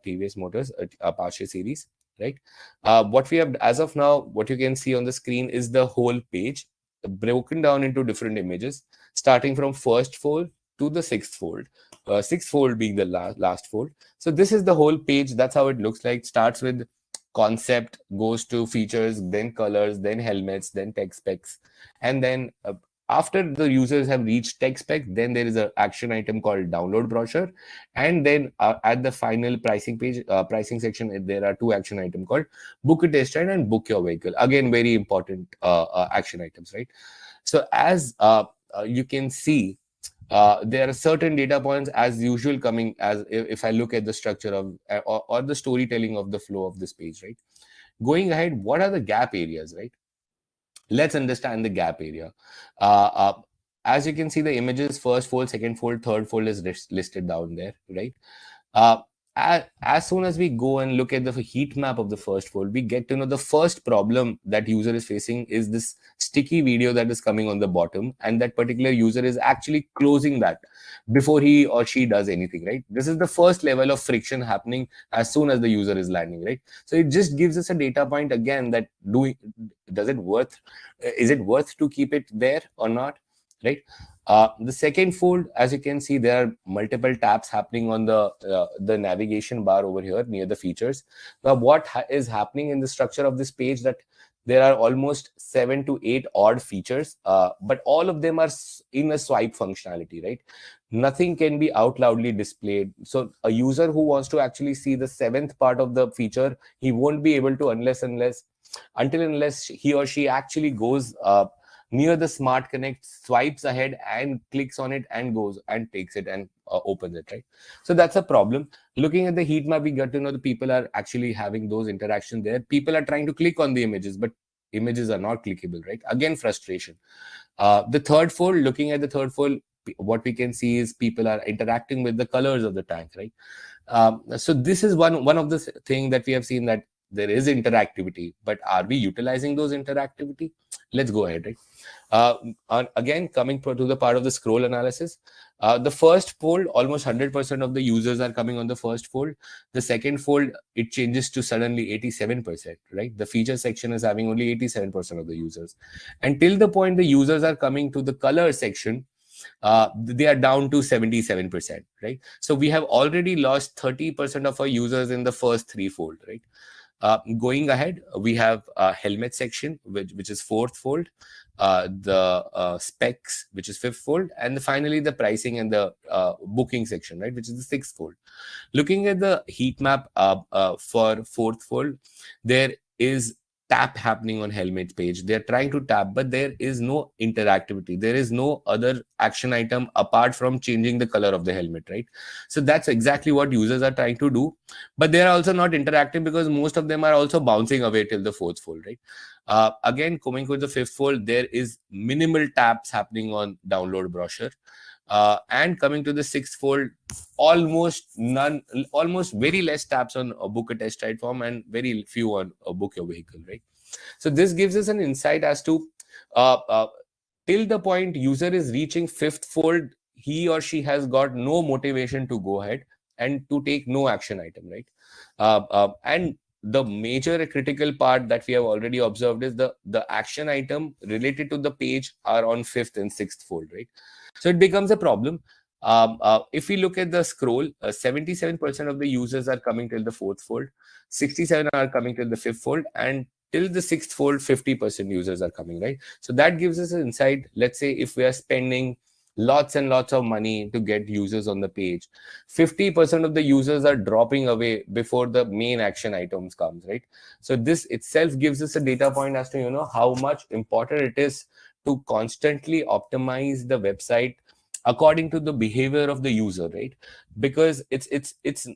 Speaker 1: TVS Motors, Apache series, right? What we have as of now, what you can see on the screen is the whole page broken down into different images, starting from first fold to the sixth fold. Sixth fold being the last fold. So this is the whole page. That's how it looks like. Starts with concept, goes to features, then colors, then helmets, then tech specs, and then after the users have reached tech spec, then there is an action item called download brochure, and then at the final pricing page, pricing section, there are two action items called book a test ride and book your vehicle. Again, very important action items, right? So as you can see, there are certain data points as usual coming as if I look at the structure of or the storytelling of the flow of this page, right? Going ahead, what are the gap areas, right? Let's understand the gap area. Uh, uh, as you can see, the images first fold, second fold, third fold is listed down there, right? Uh, as soon as we go and look at the heat map of the first fold, we get to know the first problem that user is facing is this sticky video that is coming on the bottom, and that particular user is actually closing that before he or she does anything, right? This is the first level of friction happening as soon as the user is landing, right? So it just gives us a data point again that does it worth is it worth to keep it there or not, right? The second fold, as you can see, there are multiple tabs happening on the navigation bar over here near the features. Now, what is happening in the structure of this page that there are almost 7 to 8 odd features, but all of them are in a swipe functionality, right? Nothing can be out loudly displayed. So a user who wants to actually see the seventh part of the feature, he won't be able to unless he or she actually goes near the smart connect, swipes ahead and clicks on it and goes and takes it and opens it, right? So that's a problem. Looking at the heat map, we get to know the people are actually having those interactions there. People are trying to click on the images, but images are not clickable, right? Again, frustration. The third fold, looking at the third fold, what we can see is people are interacting with the colors of the tank, right? So this is one of the thing that we have seen, that there is interactivity, but are we utilizing those interactivity? Let's go ahead, right? Again, coming to the part of the scroll analysis, the first fold, almost 100% of the users are coming on the first fold. The second fold, it changes to suddenly 87%, right? The feature section is having only 87% of the users. Until the point the users are coming to the color section, they are down to 77%, right? So we have already lost 30% of our users in the first three fold, right? Going ahead, we have helmet section, which is fourth fold, the specs, which is fifth fold, and finally the pricing and the booking section, right, which is the sixth fold. Looking at the heat map for fourth fold, there is tap happening on helmet page. They're trying to tap, but there is no interactivity. There is no other action item apart from changing the color of the helmet, right? So that's exactly what users are trying to do, but they are also not interacting because most of them are also bouncing away till the fourth fold, right? Again, coming with the fifth fold, there is minimal taps happening on download brochure. And coming to the sixth fold, almost none, almost very less taps on a book a test ride form and very few on a book your vehicle, right? So this gives us an insight as to uh, uh, till the point user is reaching fifth fold, he or she has got no motivation to go ahead and to take no action item, right? And the major critical part that we have already observed is the action item related to the page are on fifth and sixth fold, right? So it becomes a problem. If we look at the scroll, 77% of the users are coming till the fourth fold, 67 are coming till the fifth fold, and till the sixth fold, 50% users are coming, right? So that gives us an insight. Let's say if we are spending lots and lots of money to get users on the page, 50% of the users are dropping away before the main action items comes, right? So this itself gives us a data point as to, how much important it is to constantly optimize the website according to the behavior of the user, right? Because it's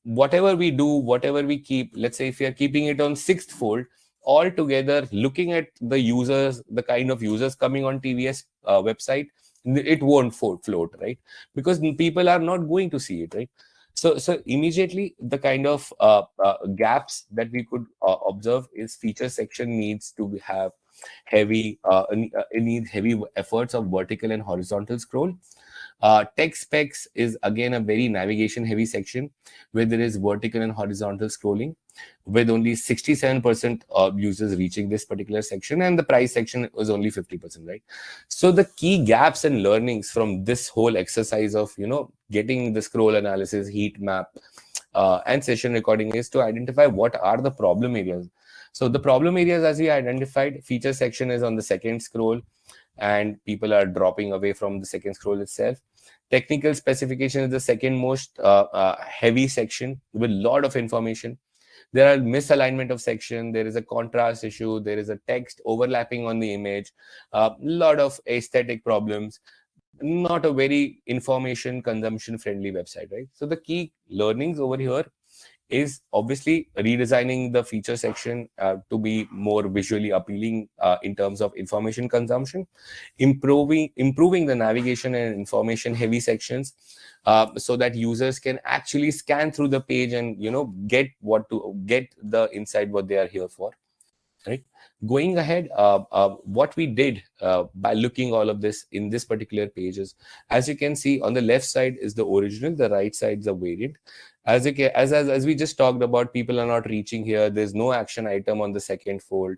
Speaker 1: whatever we do, whatever we keep, let's say if we are keeping it on sixth fold, altogether looking at the users, the kind of users coming on TVS website, it won't float, right? Because people are not going to see it, right? So immediately the kind of gaps that we could observe is feature section needs to have heavy it needs heavy efforts of vertical and horizontal scroll. Text specs is again a very navigation heavy section where there is vertical and horizontal scrolling, with only 67% of users reaching this particular section, and the price section was only 50%, right? So the key gaps and learnings from this whole exercise of getting the scroll analysis, heat map, and session recording is to identify what are the problem areas. So the problem areas, as we identified, feature section is on the second scroll, and people are dropping away from the second scroll itself. Technical specification is the second most heavy section with a lot of information. There are misalignment of section, there is a contrast issue, there is a text overlapping on the image, a lot of aesthetic problems, not a very information consumption friendly website, right? So the key learnings over here is obviously redesigning the feature section to be more visually appealing in terms of information consumption, improving the navigation and information heavy sections so that users can actually scan through the page and get the insight what they are here for, right? Going ahead, what we did by looking all of this in this particular page is, as you can see, on the left side is the original, the right side is the variant. As we just talked about, people are not reaching here. There's no action item on the second fold.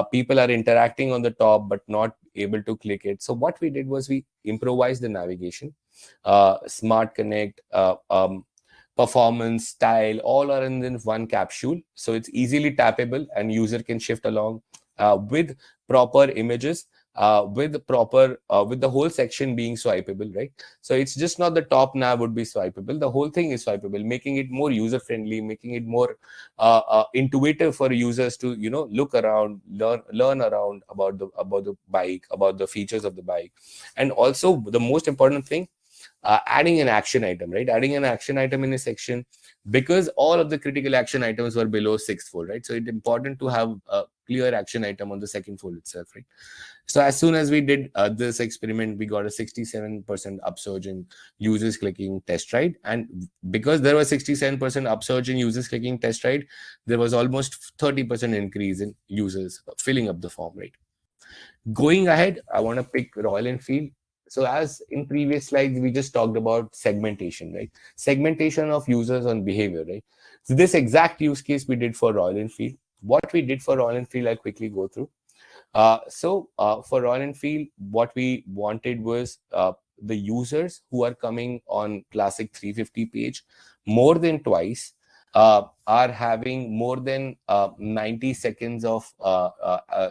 Speaker 1: People are interacting on the top but not able to click it. So what we did was we improvised the navigation, smart connect, performance, style, all are in one capsule. So it's easily tappable and user can shift along with proper images, with the whole section being swipeable, right? So it's just not the top nav would be swipeable. The whole thing is swipeable, making it more user friendly, making it more intuitive for users to look around, learn around about the bike, about the features of the bike, and also the most important thing, adding an action item, right? Adding an action item in a section, because all of the critical action items were below sixth fold, right? So it's important to have a clear action item on the second fold itself, right? So as soon as we did this experiment, we got a 67% upsurge in users clicking test ride. And because there was 67% upsurge in users clicking test ride, there was almost 30% increase in users filling up the form, right? Going ahead, I want to pick Royal Enfield. So as in previous slides, we just talked about segmentation, right? Segmentation of users on behavior, right? So this exact use case we did for Royal Enfield. What we did for Royal Enfield, I'll quickly go through. For Royal Enfield, what we wanted was the users who are coming on Classic 350 page more than twice. are having more than 90 seconds of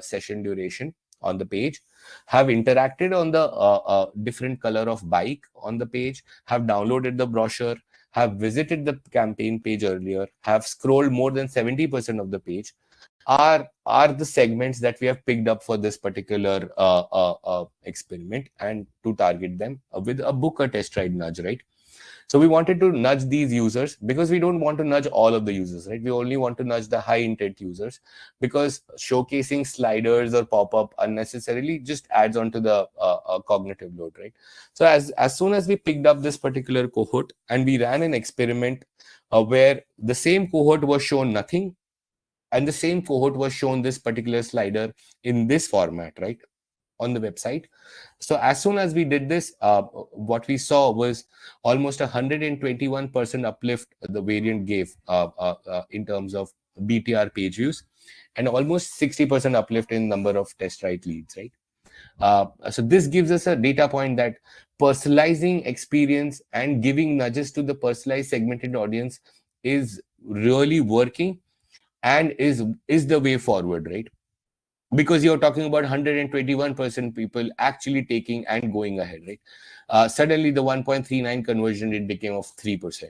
Speaker 1: session duration on the page, have interacted on the different color of bike on the page, have downloaded the brochure, have visited the campaign page earlier, have scrolled more than 70% of the page, are the segments that we have picked up for this particular experiment, and to target them with a book a test ride nudge, right? So we wanted to nudge these users because we don't want to nudge all of the users, right? We only want to nudge the high intent users, because showcasing sliders or pop-up unnecessarily just adds on to the cognitive load, right? So as soon as we picked up this particular cohort and we ran an experiment where the same cohort was shown nothing and the same cohort was shown this particular slider in this format, right, on the website. So as soon as we did this, what we saw was almost 121% uplift the variant gave in terms of BTR page views, and almost 60% uplift in number of test ride leads, right? So this gives us a data point that personalizing experience and giving nudges to the personalized segmented audience is really working and is the way forward, right? Because you're talking about 121% people actually taking and going ahead, right? Suddenly the 1.39 conversion rate became of 3%.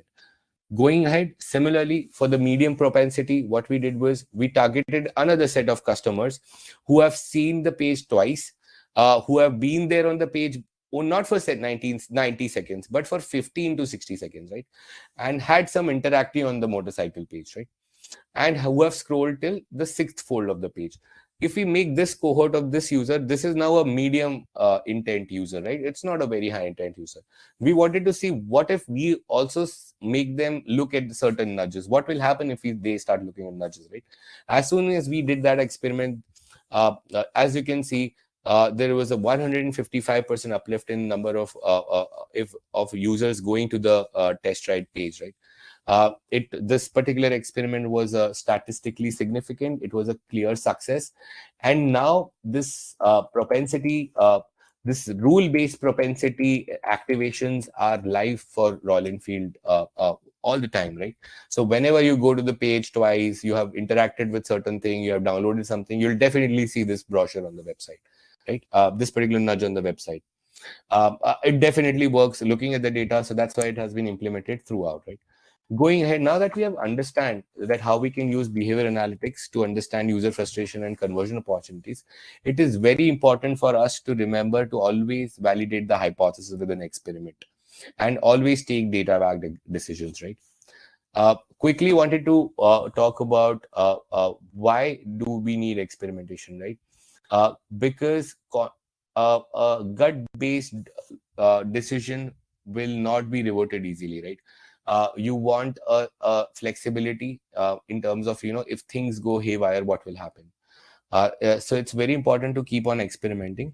Speaker 1: Going ahead, similarly, for the medium propensity, what we did was we targeted another set of customers who have seen the page twice, who have been there on the page, not for 90 seconds, but for 15 to 60 seconds, right? And had some interacting on the motorcycle page, right? And who have scrolled till the sixth fold of the page. If we make this cohort of this user, this is now a medium intent user, right? It's not a very high intent user. We wanted to see what if we also make them look at certain nudges. What will happen if they start looking at nudges, right? As soon as we did that experiment, as you can see, there was a 155% uplift in number of users going to the test ride page, right? This particular experiment was statistically significant. It was a clear success, and now this this rule-based propensity activations are live for Royal Enfield all the time, right? So whenever you go to the page twice, you have interacted with certain thing, you have downloaded something, you'll definitely see this brochure on the website, right? This particular nudge on the website. It definitely works looking at the data, so that's why it has been implemented throughout, right? Going ahead, now that we have understand that how we can use behavior analytics to understand user frustration and conversion opportunities, it is very important for us to remember to always validate the hypothesis with an experiment and always take data-backed decisions, right? Quickly wanted to talk about why do we need experimentation, right? Because a gut-based decision will not be reverted easily, right? You want a flexibility in terms of, if things go haywire, what will happen. So it's very important to keep on experimenting.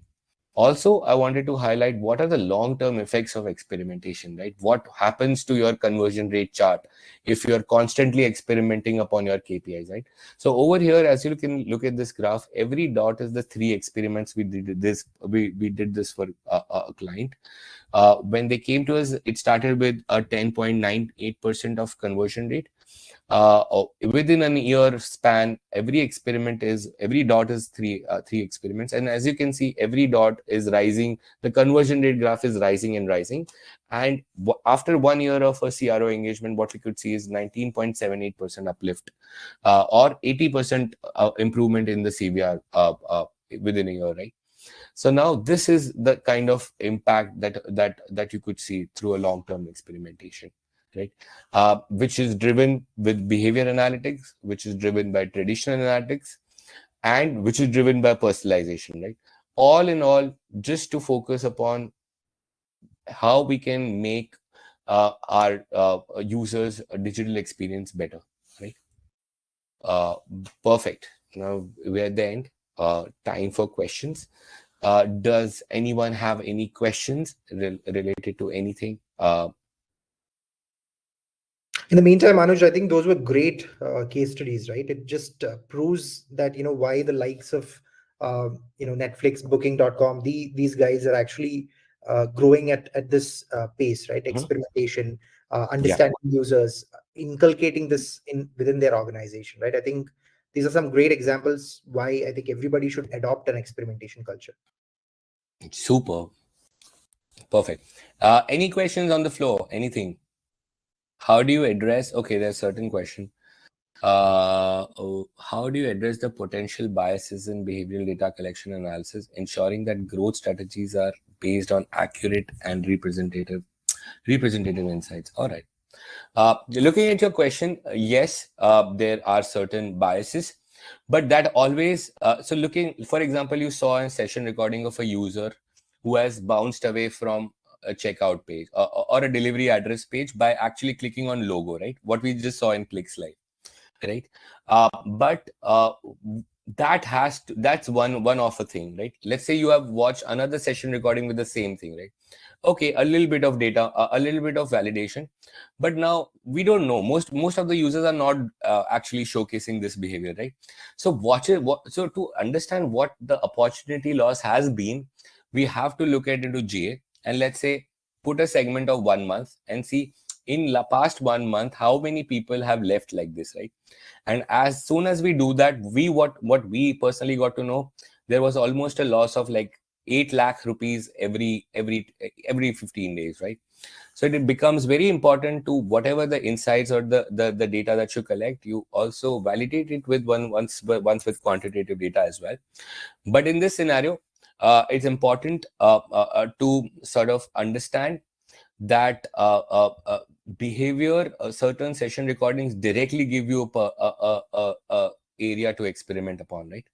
Speaker 1: Also, I wanted to highlight what are the long-term effects of experimentation, right? What happens to your conversion rate chart if you're constantly experimenting upon your KPIs, right? So over here, as you can look at this graph, every dot is the 3 experiments we did this. We did this for a client. When they came to us, it started with a 10.98% of conversion rate. Within an year span, every dot is three experiments, and as you can see, every dot is rising. The conversion rate graph is rising and rising, and after 1 year of a CRO engagement, what we could see is 19.78% uplift, or 80% improvement in the CVR within a year, right? So now this is the kind of impact that you could see through a long-term experimentation, right? Which is driven with behavior analytics, which is driven by traditional analytics, and which is driven by personalization, right? All in all, just to focus upon how we can make our users' digital experience better, right? Uh, Perfect. Now we're at the end. Time for questions. Does anyone have any questions related to anything?
Speaker 2: In the meantime, Anuj, I think those were great case studies, right? It just proves that, why the likes of, Netflix, Booking.com, these guys are actually growing at this pace, right?
Speaker 1: Mhm.
Speaker 2: Experimentation,
Speaker 1: Yeah.
Speaker 2: understanding users, inculcating this in within their organization, right? I think these are some great examples why I think everybody should adopt an experimentation culture.
Speaker 1: Super. Perfect. Any questions on the floor? Anything? How do you address? Okay, there's a certain question. How do you address the potential biases in behavioral data collection analysis, ensuring that growth strategies are based on accurate and representative insights? All right. Looking at your question, yes, there are certain biases, but that always, so looking, for example, you saw a session recording of a user who has bounced away from a checkout page or a delivery address page by actually clicking on logo, right? What we just saw in ClickSlide, right? But that's one of a thing, right? Let's say you have watched another session recording with the same thing, right? Okay, a little bit of data, a little bit of validation, but now we don't know, most of the users are not actually showcasing this behavior, right? So so to understand what the opportunity loss has been, we have to look at into GA, and let's say put a segment of 1 month and see in the past 1 month how many people have left like this, right? And as soon as we do that, what we personally got to know, there was almost a loss of like 8 lakh rupees every 15 days, right? So it becomes very important to whatever the insights or the data that you collect, you also validate it with once with quantitative data as well. But in this scenario, it's important to sort of understand that behavior, certain session recordings directly give you a area to experiment upon, right?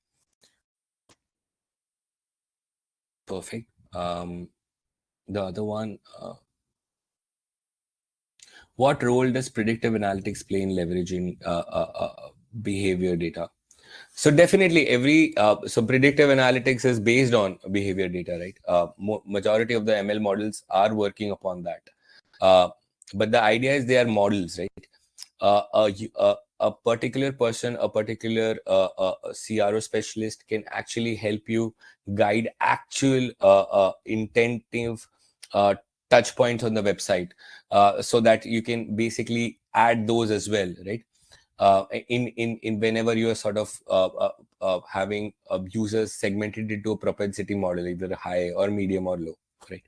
Speaker 1: Perfect. The other one, what role does predictive analytics play in leveraging behavior data? So definitely so predictive analytics is based on behavior data, right? Majority of the ML models are working upon that. But the idea is they are models, right? A particular person, a particular CRO specialist can actually help you guide actual intentive touch points on the website, so that you can basically add those as well, right? In whenever you are sort of having users segmented into a propensity model, either high or medium or low, right?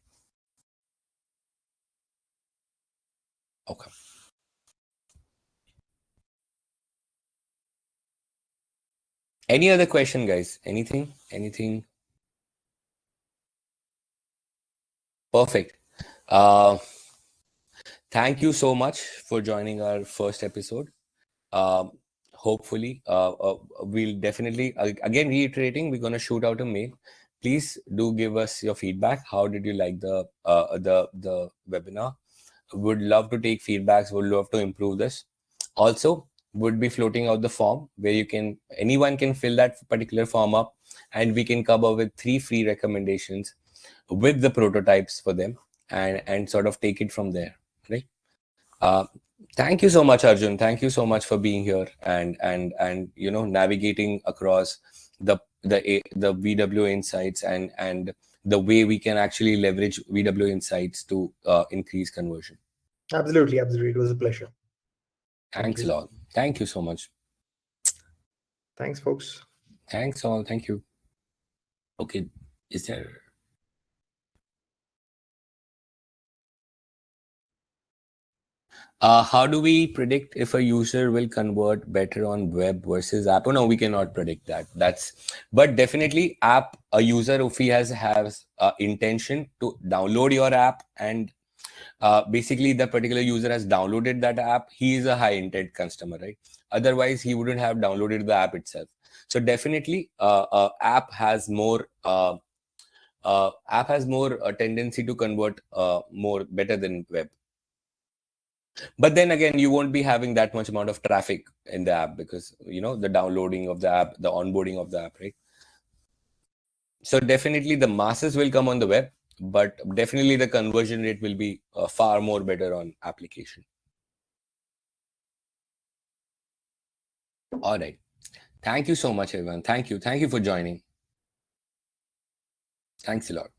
Speaker 1: Okay. Any other question, guys? Anything? Perfect. Thank you so much for joining our first episode. Um, Hopefully, we'll definitely, again, reiterating, we're going to shoot out a mail. Please do give us your feedback. How did you like the webinar? Would love to take feedbacks. Would love to improve this. Also, would be floating out the form where anyone can fill that particular form up, and we can come up with 3 free recommendations with the prototypes for them, and sort of take it from there, right? Uh, Thank you so much, Arjun. Thank you so much for being here and navigating across the VW insights and the way we can actually leverage VW insights to increase conversion.
Speaker 2: Absolutely, absolutely. It was a pleasure. Thank
Speaker 1: Thanks a
Speaker 2: you.
Speaker 1: lot. Thank you so much.
Speaker 2: Thanks, folks.
Speaker 1: Thanks all. Thank you. Okay, is there? How do we predict if a user will convert better on web versus app? Oh no, we cannot predict that. But definitely app. A user, if he has intention to download your app, and basically the particular user has downloaded that app, he is a high intent customer, right? Otherwise, he wouldn't have downloaded the app itself. So definitely, app has more. App has more tendency to convert more better than web. But then again, you won't be having that much amount of traffic in the app because the downloading of the app, the onboarding of the app, right? So definitely the masses will come on the web, but definitely the conversion rate will be far more better on application. All right. Thank you so much, everyone. Thank you for joining. Thanks a lot.